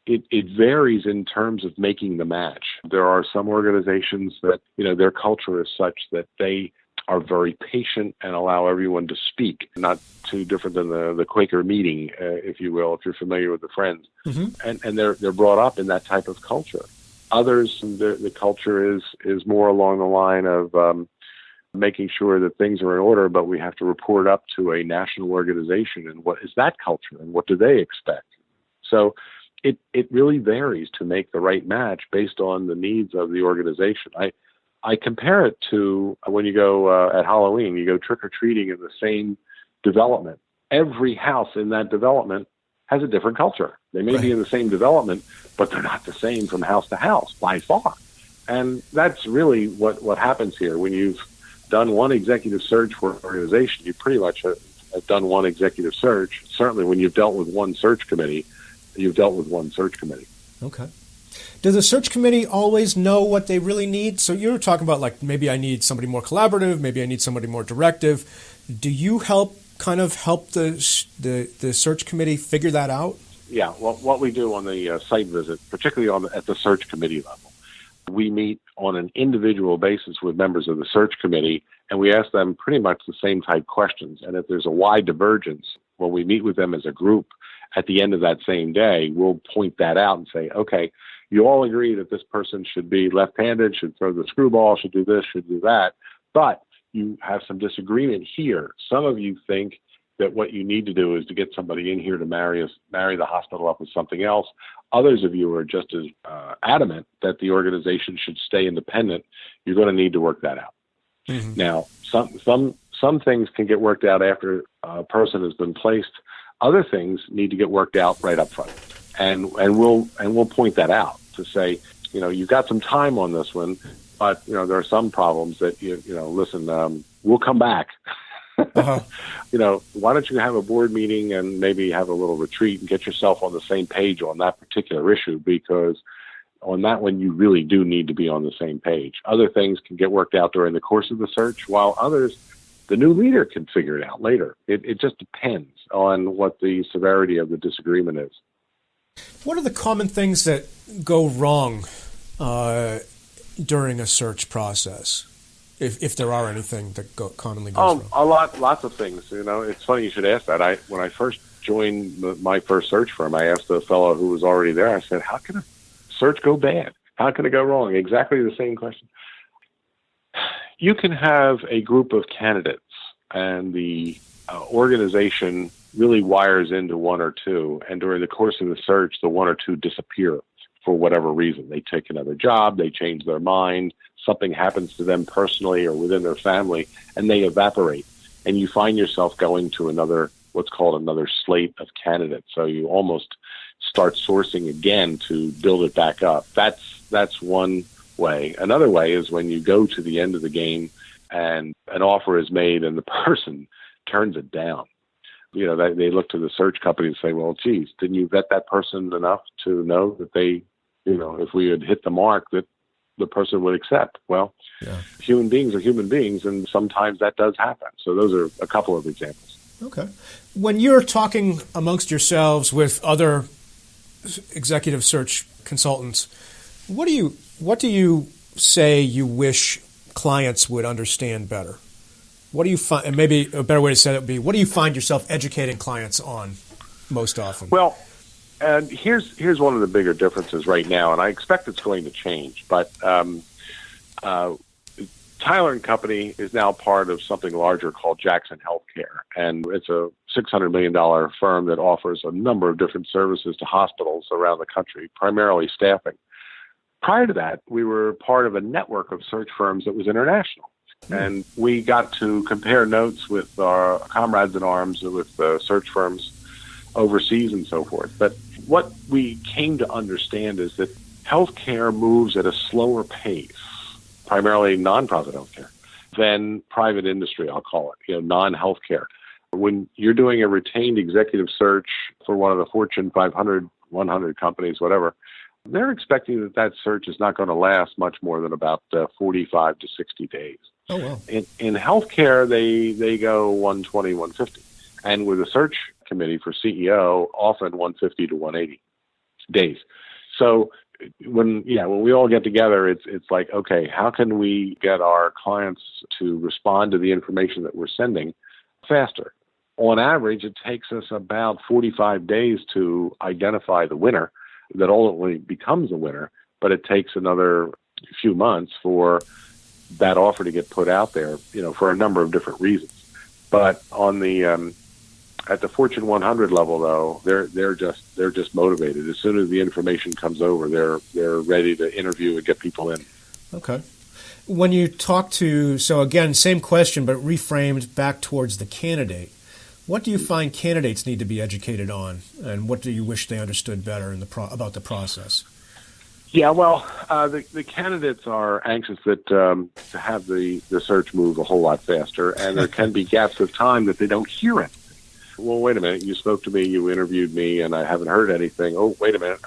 it varies in terms of making the match. There are some organizations that, their culture is such that they are very patient and allow everyone to speak, not too different than the Quaker meeting, if you will, if you're familiar with the Friends. Mm-hmm. And they're brought up in that type of culture. Others, the culture is more along the line of making sure that things are in order, but we have to report up to a national organization. And what is that culture and what do they expect? So it really varies to make the right match based on the needs of the organization. I compare it to when you go at Halloween, you go trick-or-treating in the same development. Every house in that development has a different culture. They may be in the same development, but they're not the same from house to house by far. And that's really what happens here. When you've done one executive search for an organization, you pretty much have done one executive search. Certainly when you've dealt with one search committee, you've dealt with one search committee. Okay. Does the search committee always know what they really need? So you're talking about maybe I need somebody more collaborative, maybe I need somebody more directive. Do you help the search committee figure that out? Yeah. Well, what we do on the site visit, particularly at the search committee level, we meet on an individual basis with members of the search committee and we ask them pretty much the same type questions. And if there's a wide divergence, when we meet with them as a group at the end of that same day, we'll point that out and say, okay, you all agree that this person should be left-handed, should throw the screwball, should do this, should do that, but you have some disagreement here. Some of you think that what you need to do is to get somebody in here to marry the hospital up with something else. Others of you are just as adamant that the organization should stay independent. You're going to need to work that out. Mm-hmm. Now, some things can get worked out after a person has been placed. Other things need to get worked out right up front, and we'll point that out to say, you've got some time on this one, but there are some problems that listen, we'll come back. Uh-huh. Why don't you have a board meeting and maybe have a little retreat and get yourself on the same page on that particular issue, because on that one, you really do need to be on the same page. Other things can get worked out during the course of the search, while others, the new leader can figure it out later. It just depends on what the severity of the disagreement is. What are the common things that go wrong during a search process, if there are anything that commonly goes wrong? Lots of things. It's funny you should ask that. When I first joined my first search firm, I asked the fellow who was already there, I said, how can a search go bad? How can it go wrong? Exactly the same question. You can have a group of candidates, and the organization really wires into one or two, and during the course of the search, the one or two disappear for whatever reason. They take another job, they change their mind, something happens to them personally or within their family, and they evaporate. And you find yourself going to what's called another slate of candidates. So you almost start sourcing again to build it back up. That's one way. Another way is when you go to the end of the game and an offer is made and the person turns it down. They look to the search company and say, well, geez, didn't you vet that person enough to know that they, if we had hit the mark, that the person would accept? Well, yeah. Human beings are human beings, and sometimes that does happen. So those are a couple of examples. Okay. When you're talking amongst yourselves with other executive search consultants, what do you say you wish clients would understand better? What do you find, and maybe a better way to say it would be, what do you find yourself educating clients on most often? Well, and here's one of the bigger differences right now, and I expect it's going to change, but Tyler & Company is now part of something larger called Jackson Healthcare, and it's a $600 million firm that offers a number of different services to hospitals around the country, primarily staffing. Prior to that, we were part of a network of search firms that was international. And we got to compare notes with our comrades in arms, with search firms overseas and so forth. But what we came to understand is that healthcare moves at a slower pace, primarily nonprofit healthcare, than private industry, I'll call it, non-healthcare. When you're doing a retained executive search for one of the Fortune 500, 100 companies, whatever, they're expecting that search is not going to last much more than about 45 to 60 days. Oh, wow. In healthcare, they go 120, 150. And with a search committee for CEO, often 150 to 180 days. So when we all get together, it's like, okay, how can we get our clients to respond to the information that we're sending faster? On average, it takes us about 45 days to identify the winner that ultimately becomes a winner, but it takes another few months for that offer to get put out there, for a number of different reasons. But on the at the Fortune 100 level, though, they're just motivated. As soon as the information comes over, they're ready to interview and get people in. Okay. When you talk to, so again, same question but reframed back towards the candidate. What do you find candidates need to be educated on, and what do you wish they understood better about the process? Yeah, well, the candidates are anxious that to have the search move a whole lot faster, and there can be gaps of time that they don't hear anything. Well, wait a minute, you spoke to me, you interviewed me, and I haven't heard anything. Oh, wait a minute,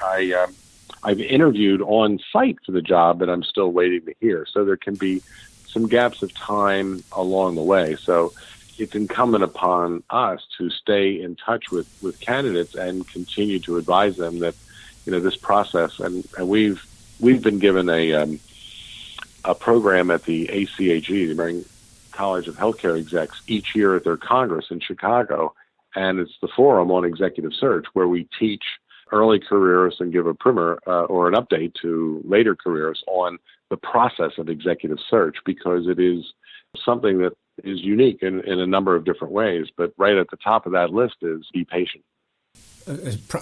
I've interviewed on site for the job, but I'm still waiting to hear. So there can be some gaps of time along the way. So it's incumbent upon us to stay in touch with candidates and continue to advise them that, this process, and we've been given a program at the ACAG, the American College of Healthcare Execs each year at their Congress in Chicago. And it's the forum on executive search where we teach early careerists and give a primer or an update to later careerists on the process of executive search, because it is something that is unique in a number of different ways. But right at the top of that list is be patient.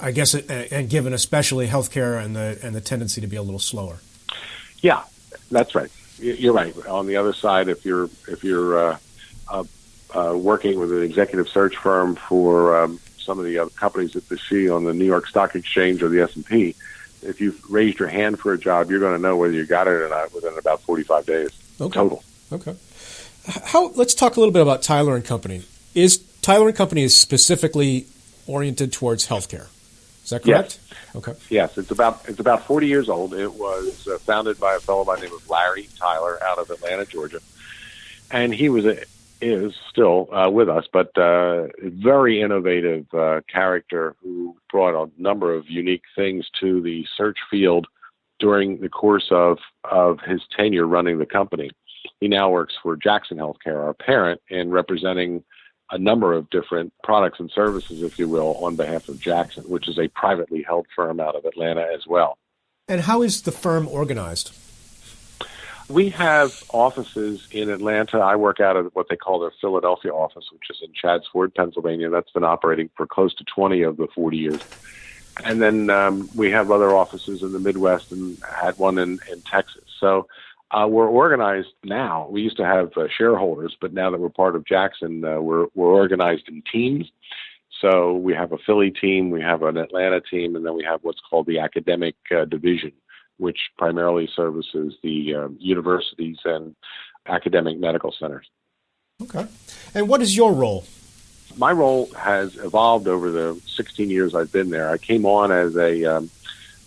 I guess, and given especially healthcare and the tendency to be a little slower. Yeah, that's right. You're right. On the other side, if you're working with an executive search firm for some of the other companies that you see on the New York Stock Exchange or the S&P, if you've raised your hand for a job, you're going to know whether you got it or not within about 45 days total. Okay. Let's talk a little bit about Tyler and Company. Is Tyler and Company specifically oriented towards healthcare? Is that correct? Yes. Okay. Yes, it's about 40 years old. It was founded by a fellow by the name of Larry Tyler out of Atlanta, Georgia, and he is still with us, but a very innovative character who brought a number of unique things to the search field during the course of his tenure running the company. He now works for Jackson Healthcare, our parent, in representing a number of different products and services, if you will, on behalf of Jackson, which is a privately held firm out of Atlanta as well. And how is the firm organized? We have offices in Atlanta. I work out of what they call their Philadelphia office, which is in Chadds Ford, Pennsylvania. That's been operating for close to 20 of the 40 years. And then we have other offices in the Midwest and had one in Texas. So we're organized now. We used to have shareholders, but now that we're part of Jackson, we're organized in teams. So we have a Philly team, we have an Atlanta team, and then we have what's called the academic division, which primarily services the universities and academic medical centers. Okay. And what is your role? My role has evolved over the 16 years I've been there. I came on as a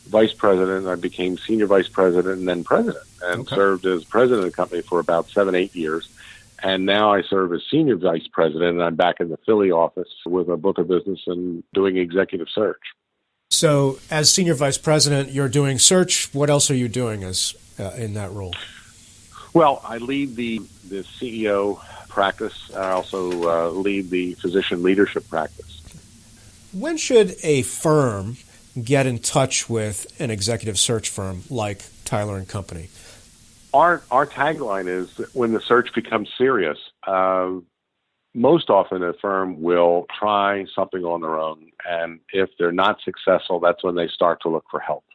vice president. I became senior vice president and then president, and served as president of the company for about 7-8 years. And now I serve as senior vice president, and I'm back in the Philly office with a book of business and doing executive search. So as senior vice president, you're doing search. What else are you doing as in that role? Well, I lead the CEO practice. I also lead the physician leadership practice. When should a firm get in touch with an executive search firm like Tyler and Company? Our tagline is that when the search becomes serious, most often a firm will try something on their own, and if they're not successful, that's when they start to look for help.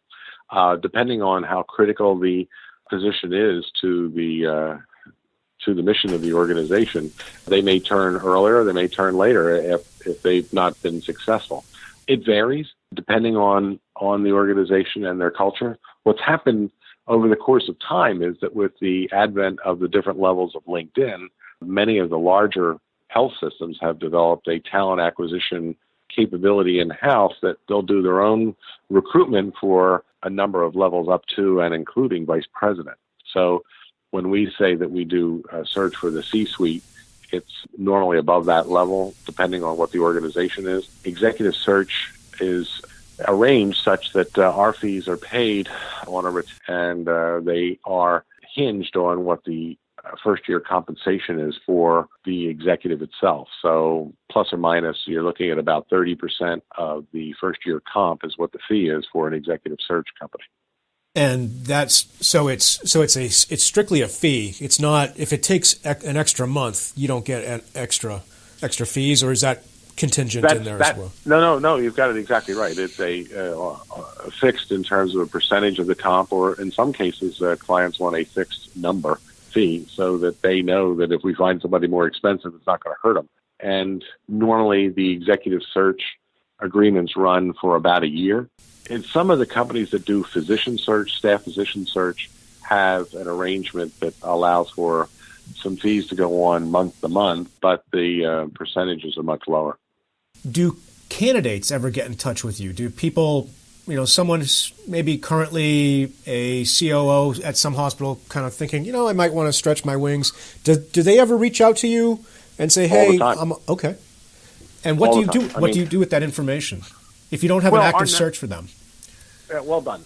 Depending on how critical the position is to the mission of the organization, they may turn earlier, they may turn later if they've not been successful. It varies depending on the organization and their culture. What's happened over the course of time is that with the advent of the different levels of LinkedIn, many of the larger health systems have developed a talent acquisition capability in-house that they'll do their own recruitment for a number of levels up to and including vice president. So when we say that we do a search for the C-suite, it's normally above that level, depending on what the organization is. Executive search is arranged such that our fees are paid on and they are hinged on what the first-year compensation is for the executive itself. So plus or minus, you're looking at about 30% of the first-year comp is what the fee is for an executive search company. And that's it's strictly a fee. It's not, if it takes an extra month, you don't get an extra fees, or is that contingent in there as well? No, you've got it exactly right. It's a fixed in terms of a percentage of the comp, or in some cases, clients want a fixed number fee so that they know that if we find somebody more expensive, it's not going to hurt them. And normally the executive search agreements run for about a year. And some of the companies that do physician search, staff physician search, have an arrangement that allows for some fees to go on month to month, but the percentages are much lower. Do candidates ever get in touch with you? Do people, someone's maybe currently a COO at some hospital kind of thinking, I might want to stretch my wings. Do they ever reach out to you and say, hey, I'm okay? And what do you do? What do you do with that information if you don't have an active search for them? Well done.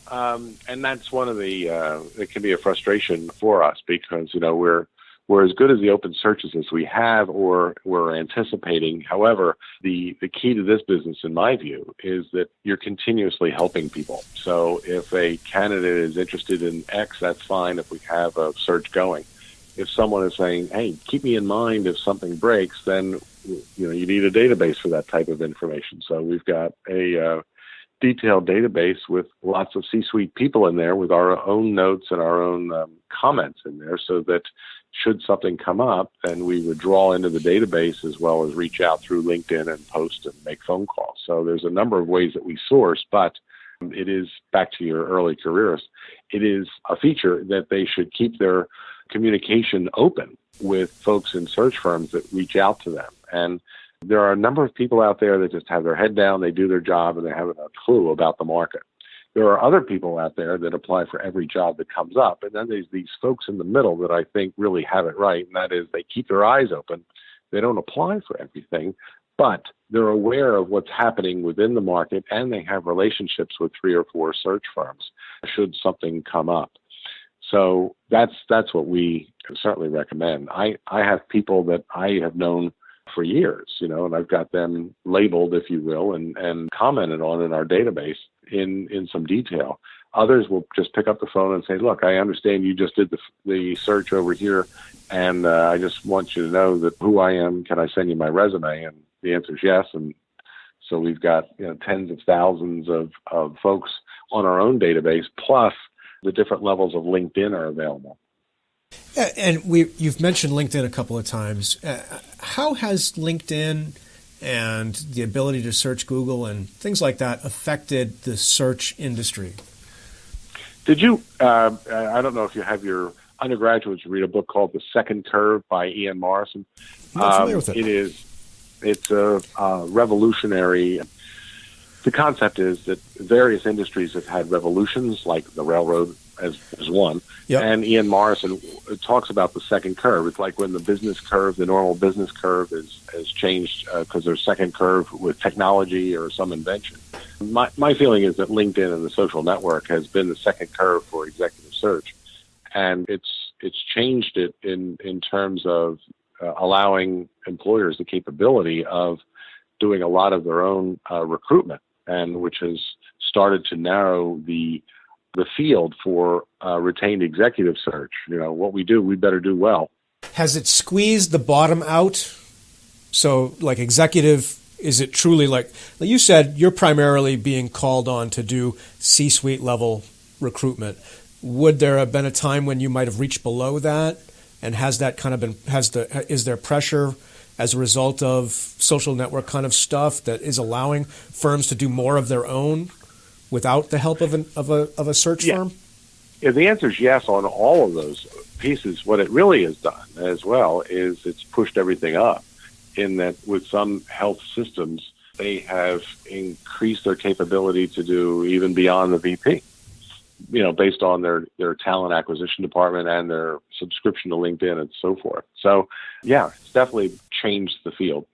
And that's one of the, it can be a frustration for us because, we're we're as good as the open searches as we have or we're anticipating. However, the key to this business, in my view, is that you're continuously helping people. So if a candidate is interested in X, that's fine if we have a search going. If someone is saying, hey, keep me in mind if something breaks, then you need a database for that type of information. So we've got a detailed database with lots of C-suite people in there with our own notes and our own comments in there, so that should something come up, then we would draw into the database as well as reach out through LinkedIn and post and make phone calls. So there's a number of ways that we source, but it is, back to your early careerists, it is a feature that they should keep their communication open with folks in search firms that reach out to them. And there are a number of people out there that just have their head down, they do their job, and they haven't a clue about the market. There are other people out there that apply for every job that comes up. And then there's these folks in the middle that I think really have it right, and that is they keep their eyes open. They don't apply for everything, but they're aware of what's happening within the market, and they have relationships with 3 or 4 search firms should something come up. So that's what we certainly recommend. I have people that I have known for years, and I've got them labeled, if you will, and commented on in our database in some detail. Others will just pick up the phone and say, look, I understand you just did the search over here, and I just want you to know that who I am. Can I send you my resume? And the answer is yes. And so we've got tens of thousands of folks on our own database, plus the different levels of LinkedIn are available. And you've mentioned LinkedIn a couple of times. How has LinkedIn and the ability to search Google and things like that affected the search industry? Did you, I don't know if you have your undergraduates read a book called The Second Curve by Ian Morrison. I'm not familiar with it. It's a revolutionary. The concept is that various industries have had revolutions, like the railroad as one. Yep. And Ian Morrison talks about the second curve. It's like when the normal business curve has changed because there's second curve with technology or some invention. My feeling is that LinkedIn and the social network has been the second curve for executive search. And it's changed it in terms of allowing employers the capability of doing a lot of their own recruitment, and which has started to narrow the field for retained executive search. What we do, we better do well. Has it squeezed the bottom out? So like executive, is it truly like you said, you're primarily being called on to do C-suite level recruitment. Would there have been a time when you might have reached below that? And has that kind of been, is there pressure as a result of social network kind of stuff that is allowing firms to do more of their own without the help of a search firm? Yeah, the answer is yes on all of those pieces. What it really has done as well is it's pushed everything up, in that with some health systems, they have increased their capability to do even beyond the VP, based on their talent acquisition department and their subscription to LinkedIn and so forth. So, yeah, it's definitely changed the field.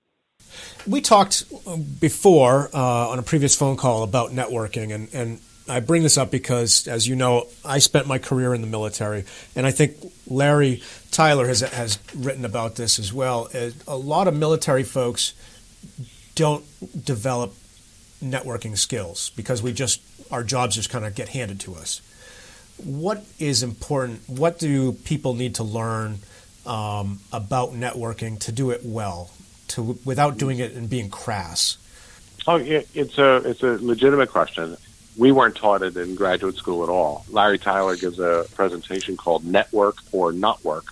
We talked before on a previous phone call about networking, and I bring this up because, as you know, I spent my career in the military, and I think Larry Tyler has written about this as well. A lot of military folks don't develop networking skills because our jobs just kind of get handed to us. What is important? What do people need to learn about networking to do it well, without doing it and being crass? Oh, it's a legitimate question. We weren't taught it in graduate school at all. Larry Tyler gives a presentation called Network or Not Work,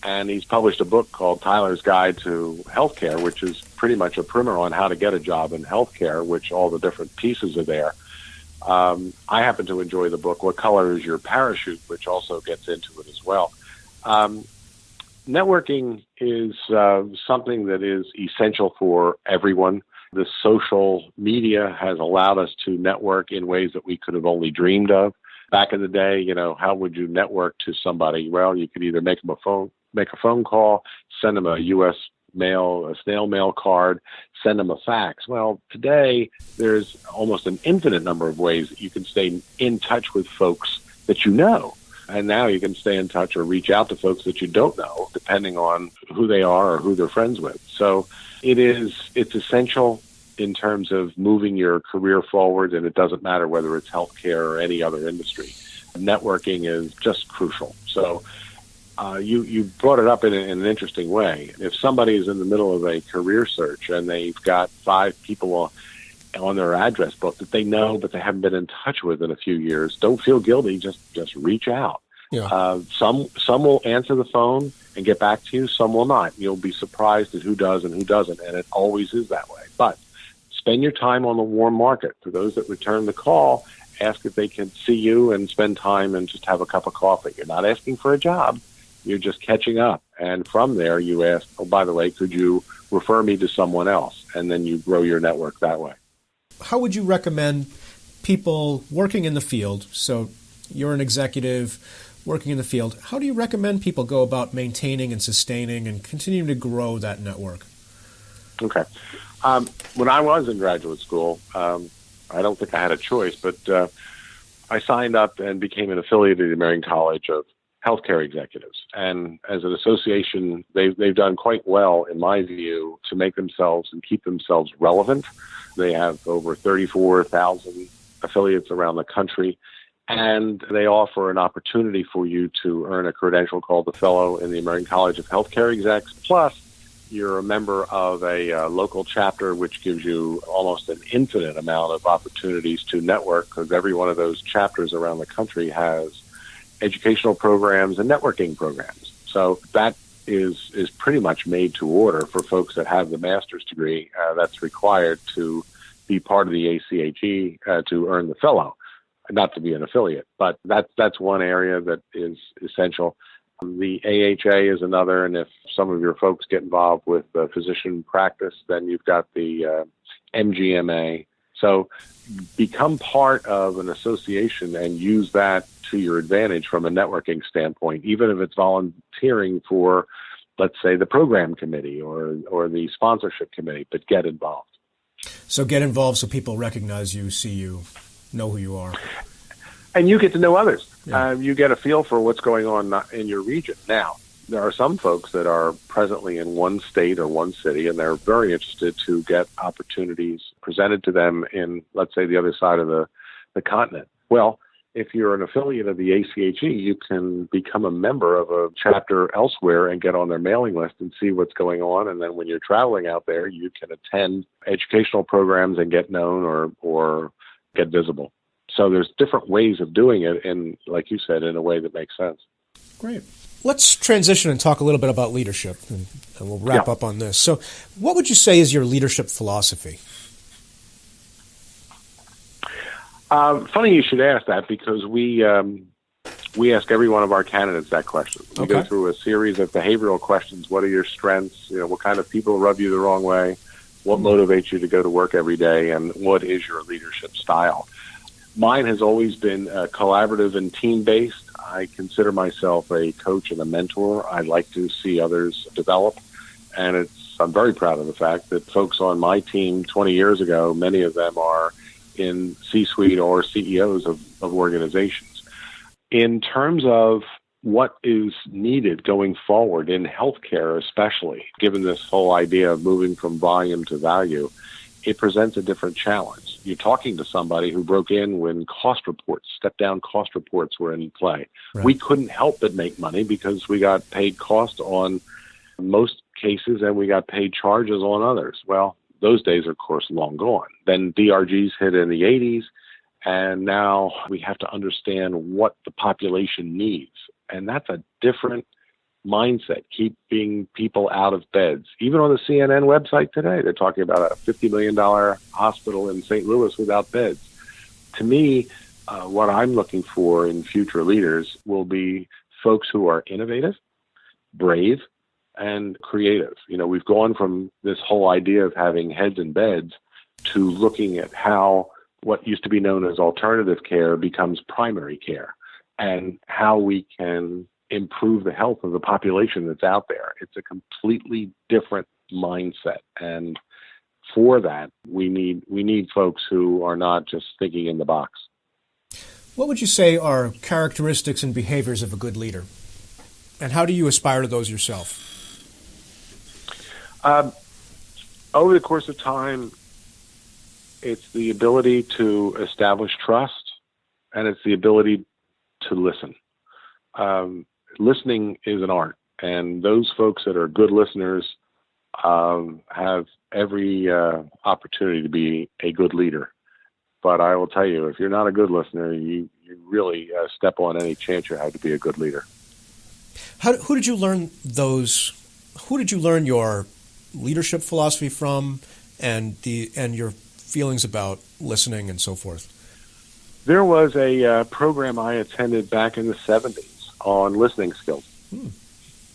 and he's published a book called Tyler's Guide to Healthcare, which is pretty much a primer on how to get a job in healthcare, which all the different pieces are there. I happen to enjoy the book, What Color is Your Parachute?, which also gets into it as well. Networking is something that is essential for everyone. The social media has allowed us to network in ways that we could have only dreamed of. Back in the day, how would you network to somebody? Well, you could either make a phone call, send them a U.S. mail, a snail mail card, send them a fax. Well, today there's almost an infinite number of ways that you can stay in touch with folks that you know. And now you can stay in touch or reach out to folks that you don't know, depending on who they are or who they're friends with. So it's essential in terms of moving your career forward, and it doesn't matter whether it's healthcare or any other industry. Networking is just crucial. So you brought it up in an interesting way. If somebody is in the middle of a career search and they've got 5 people on their address book that they know but they haven't been in touch with in a few years, don't feel guilty. Just reach out. Yeah. Some will answer the phone and get back to you. Some will not. You'll be surprised at who does and who doesn't, and it always is that way. But spend your time on the warm market. For those that return the call, ask if they can see you and spend time and just have a cup of coffee. You're not asking for a job. You're just catching up. And from there, you ask, oh, by the way, could you refer me to someone else? And then you grow your network that way. How would you recommend people working in the field, so you're an executive working in the field, how do you recommend people go about maintaining and sustaining and continuing to grow that network? Okay. When I was in graduate school, I don't think I had a choice, but I signed up and became an affiliate of the American College of Healthcare Executives. And as an association, they've done quite well, in my view, to make themselves and keep themselves relevant. They have over 34,000 affiliates around the country, and they offer an opportunity for you to earn a credential called the Fellow in the American College of Healthcare Execs. Plus, you're a member of a local chapter, which gives you almost an infinite amount of opportunities to network, because every one of those chapters around the country has educational programs and networking programs. So that is pretty much made to order for folks that have the master's degree that's required to be part of the ACHE to earn the fellow, not to be an affiliate. But that's one area that is essential. The AHA is another, and if some of your folks get involved with physician practice, then you've got the MGMA. So become part of an association and use that to your advantage from a networking standpoint, even if it's volunteering for, let's say, the program committee or the sponsorship committee, but get involved. So get involved so people recognize you, see you, know who you are. And you get to know others. Yeah. You get a feel for what's going on in your region. Now, there are some folks that are presently in one state or one city, and they're very interested to get opportunities presented to them in, let's say, the other side of the continent. Well, if you're an affiliate of the ACHE, you can become a member of a chapter elsewhere and get on their mailing list and see what's going on. And then when you're traveling out there, you can attend educational programs and get known or get visible. So there's different ways of doing it, and like you said, in a way that makes sense. Great. Let's transition and talk a little bit about leadership, and we'll wrap up on this. So what would you say is your leadership philosophy? Funny you should ask that, because we ask every one of our candidates that question. We go through a series of behavioral questions. What are your strengths? What kind of people rub you the wrong way? What motivates you to go to work every day? And what is your leadership style? Mine has always been collaborative and team-based. I consider myself a coach and a mentor. I like to see others develop. And I'm very proud of the fact that folks on my team 20 years ago, many of them are in C-suite or CEOs of organizations. In terms of what is needed going forward in healthcare, especially, given this whole idea of moving from volume to value, it presents a different challenge. You're talking to somebody who broke in when step-down cost reports were in play. Right. We couldn't help but make money because we got paid cost on most cases and we got paid charges on others. Well, those days are, of course, long gone. Then DRGs hit in the 80s, and now we have to understand what the population needs. And that's a different mindset, keeping people out of beds. Even on the CNN website today, they're talking about a $50 million hospital in St. Louis without beds. To me, what I'm looking for in future leaders will be folks who are innovative, brave, and creative. We've gone from this whole idea of having heads in beds to looking at how what used to be known as alternative care becomes primary care, and how we can improve the health of the population that's out there. It's a completely different mindset. And for that, we need folks who are not just thinking in the box. What would you say are characteristics and behaviors of a good leader? And how do you aspire to those yourself? Over the course of time, it's the ability to establish trust, and it's the ability to listen. Listening is an art, and those folks that are good listeners have every opportunity to be a good leader. But I will tell you, if you're not a good listener, you really step on any chance you have to be a good leader. Who did you learn your leadership philosophy from, and your feelings about listening and so forth? There was a program I attended back in the 70s on listening skills.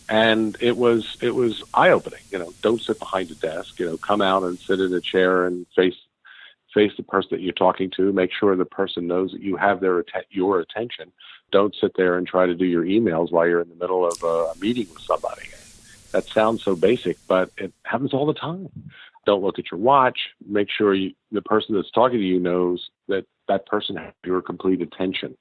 And it was eye-opening. Don't sit behind a desk. Come out and sit in a chair and face the person that you're talking to. Make sure the person knows that you have your attention. Don't sit there and try to do your emails while you're in the middle of a meeting with somebody. That sounds so basic, but it happens all the time. Don't look at your watch. Make sure the person that's talking to you knows that person has your complete attention.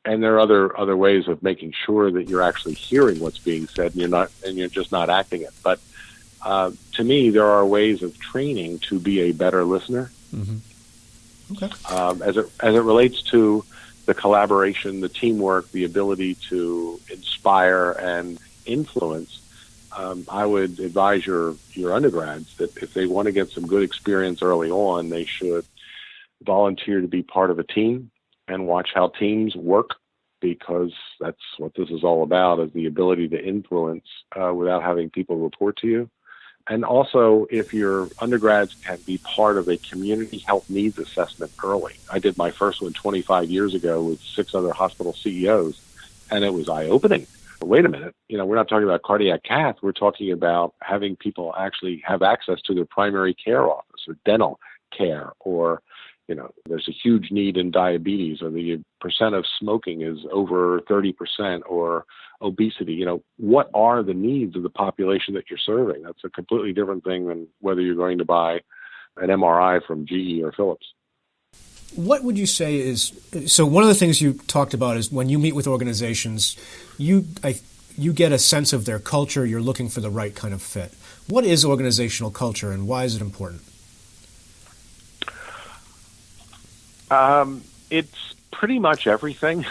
And there are other ways of making sure that you're actually hearing what's being said, and you're just not acting it. But to me, there are ways of training to be a better listener. Mm-hmm. Okay. As it relates to the collaboration, the teamwork, the ability to inspire and influence, I would advise your undergrads that if they want to get some good experience early on, they should volunteer to be part of a team and watch how teams work, because that's what this is all about, is the ability to influence without having people report to you. And also, if your undergrads can be part of a community health needs assessment early. I did my first one 25 years ago with 6 other hospital CEOs, and it was eye-opening. Wait a minute, we're not talking about cardiac cath. We're talking about having people actually have access to their primary care office or dental care, or there's a huge need in diabetes, or the percent of smoking is over 30%, or obesity. What are the needs of the population that you're serving? That's a completely different thing than whether you're going to buy an MRI from GE or Philips. What would you say is, so one of the things you talked about is when you meet with organizations, you get a sense of their culture, you're looking for the right kind of fit. What is organizational culture, and why is it important? It's pretty much everything.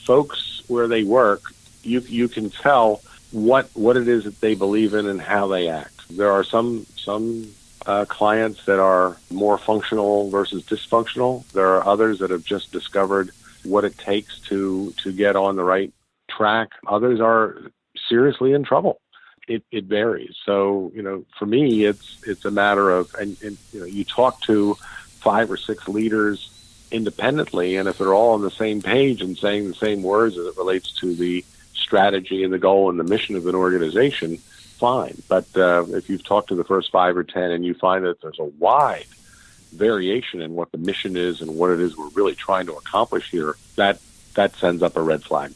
Folks where they work, you can tell what it is that they believe in and how they act. There are some clients that are more functional versus dysfunctional. There are others that have just discovered what it takes to get on the right track. Others are seriously in trouble. It varies. So, for me, it's a matter of, and you talk to 5 or 6 leaders independently, and if they're all on the same page and saying the same words as it relates to the strategy and the goal and the mission of an organization, fine. But if you've talked to the first 5 or 10 and you find that there's a wide variation in what the mission is and what it is we're really trying to accomplish here, that sends up a red flag.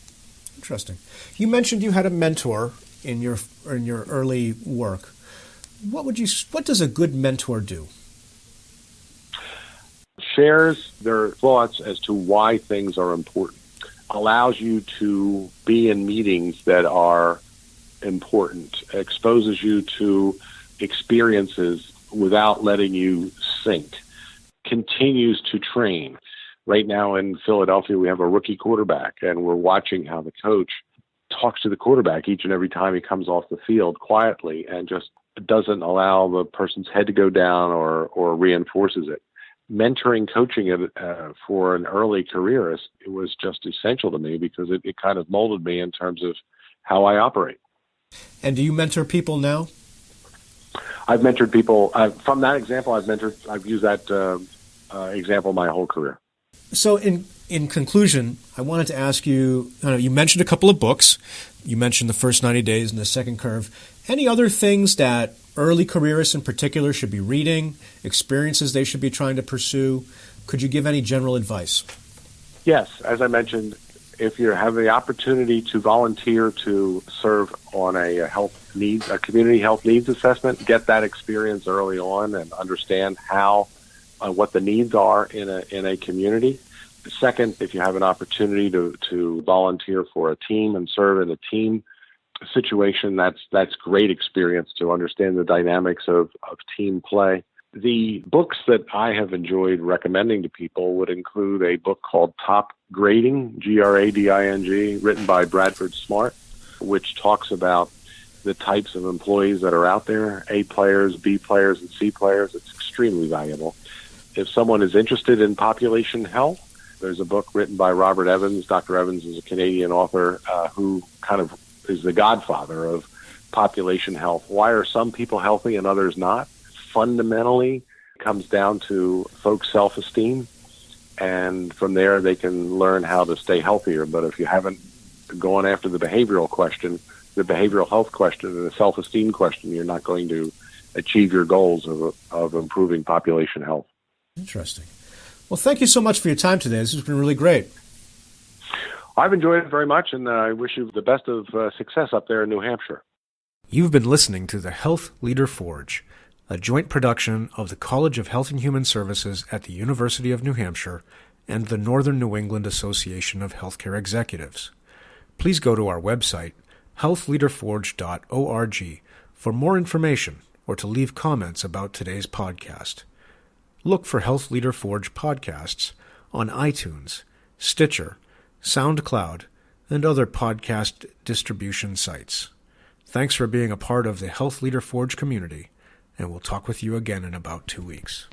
Interesting. You mentioned you had a mentor in your early work. What does a good mentor do? Shares their thoughts as to why things are important, allows you to be in meetings that are important, exposes you to experiences without letting you sink, continues to train. Right now in Philadelphia, we have a rookie quarterback, and we're watching how the coach talks to the quarterback each and every time he comes off the field quietly, and just doesn't allow the person's head to go down or reinforces it. Mentoring, coaching for an early careerist, it was just essential to me because it kind of molded me in terms of how I operate. And do you mentor people now? I've mentored people. From that example, I've used that example my whole career. So in conclusion, I wanted to ask you, you mentioned a couple of books. You mentioned The First 90 Days and The Second Curve. Any other things that early careerists in particular should be reading, experiences they should be trying to pursue? Could you give any general advice? Yes. As I mentioned, if you have the opportunity to volunteer to serve on a community health needs assessment, get that experience early on and understand how what the needs are in a community. Second, if you have an opportunity to volunteer for a team and serve in a team situation, that's great experience to understand the dynamics of team play. The books that I have enjoyed recommending to people would include a book called Top Grading, Grading, written by Bradford Smart, which talks about the types of employees that are out there, A players, B players, and C players. It's extremely valuable. If someone is interested in population health, there's a book written by Robert Evans. Dr. Evans is a Canadian author who kind of is the godfather of population health. Why are some people healthy and others not? Fundamentally, it comes down to folks' self-esteem, and from there they can learn how to stay healthier. But if you haven't gone after the behavioral question, the behavioral health question, and the self-esteem question, you're not going to achieve your goals of improving population health. Interesting. Well, thank you so much for your time today. This has been really great. I've enjoyed it very much, and I wish you the best of success up there in New Hampshire. You've been listening to the Health Leader Forge, a joint production of the College of Health and Human Services at the University of New Hampshire and the Northern New England Association of Healthcare Executives. Please go to our website, healthleaderforge.org, for more information or to leave comments about today's podcast. Look for Health Leader Forge podcasts on iTunes, Stitcher, SoundCloud, and other podcast distribution sites. Thanks for being a part of the Health Leader Forge community, and we'll talk with you again in about 2 weeks.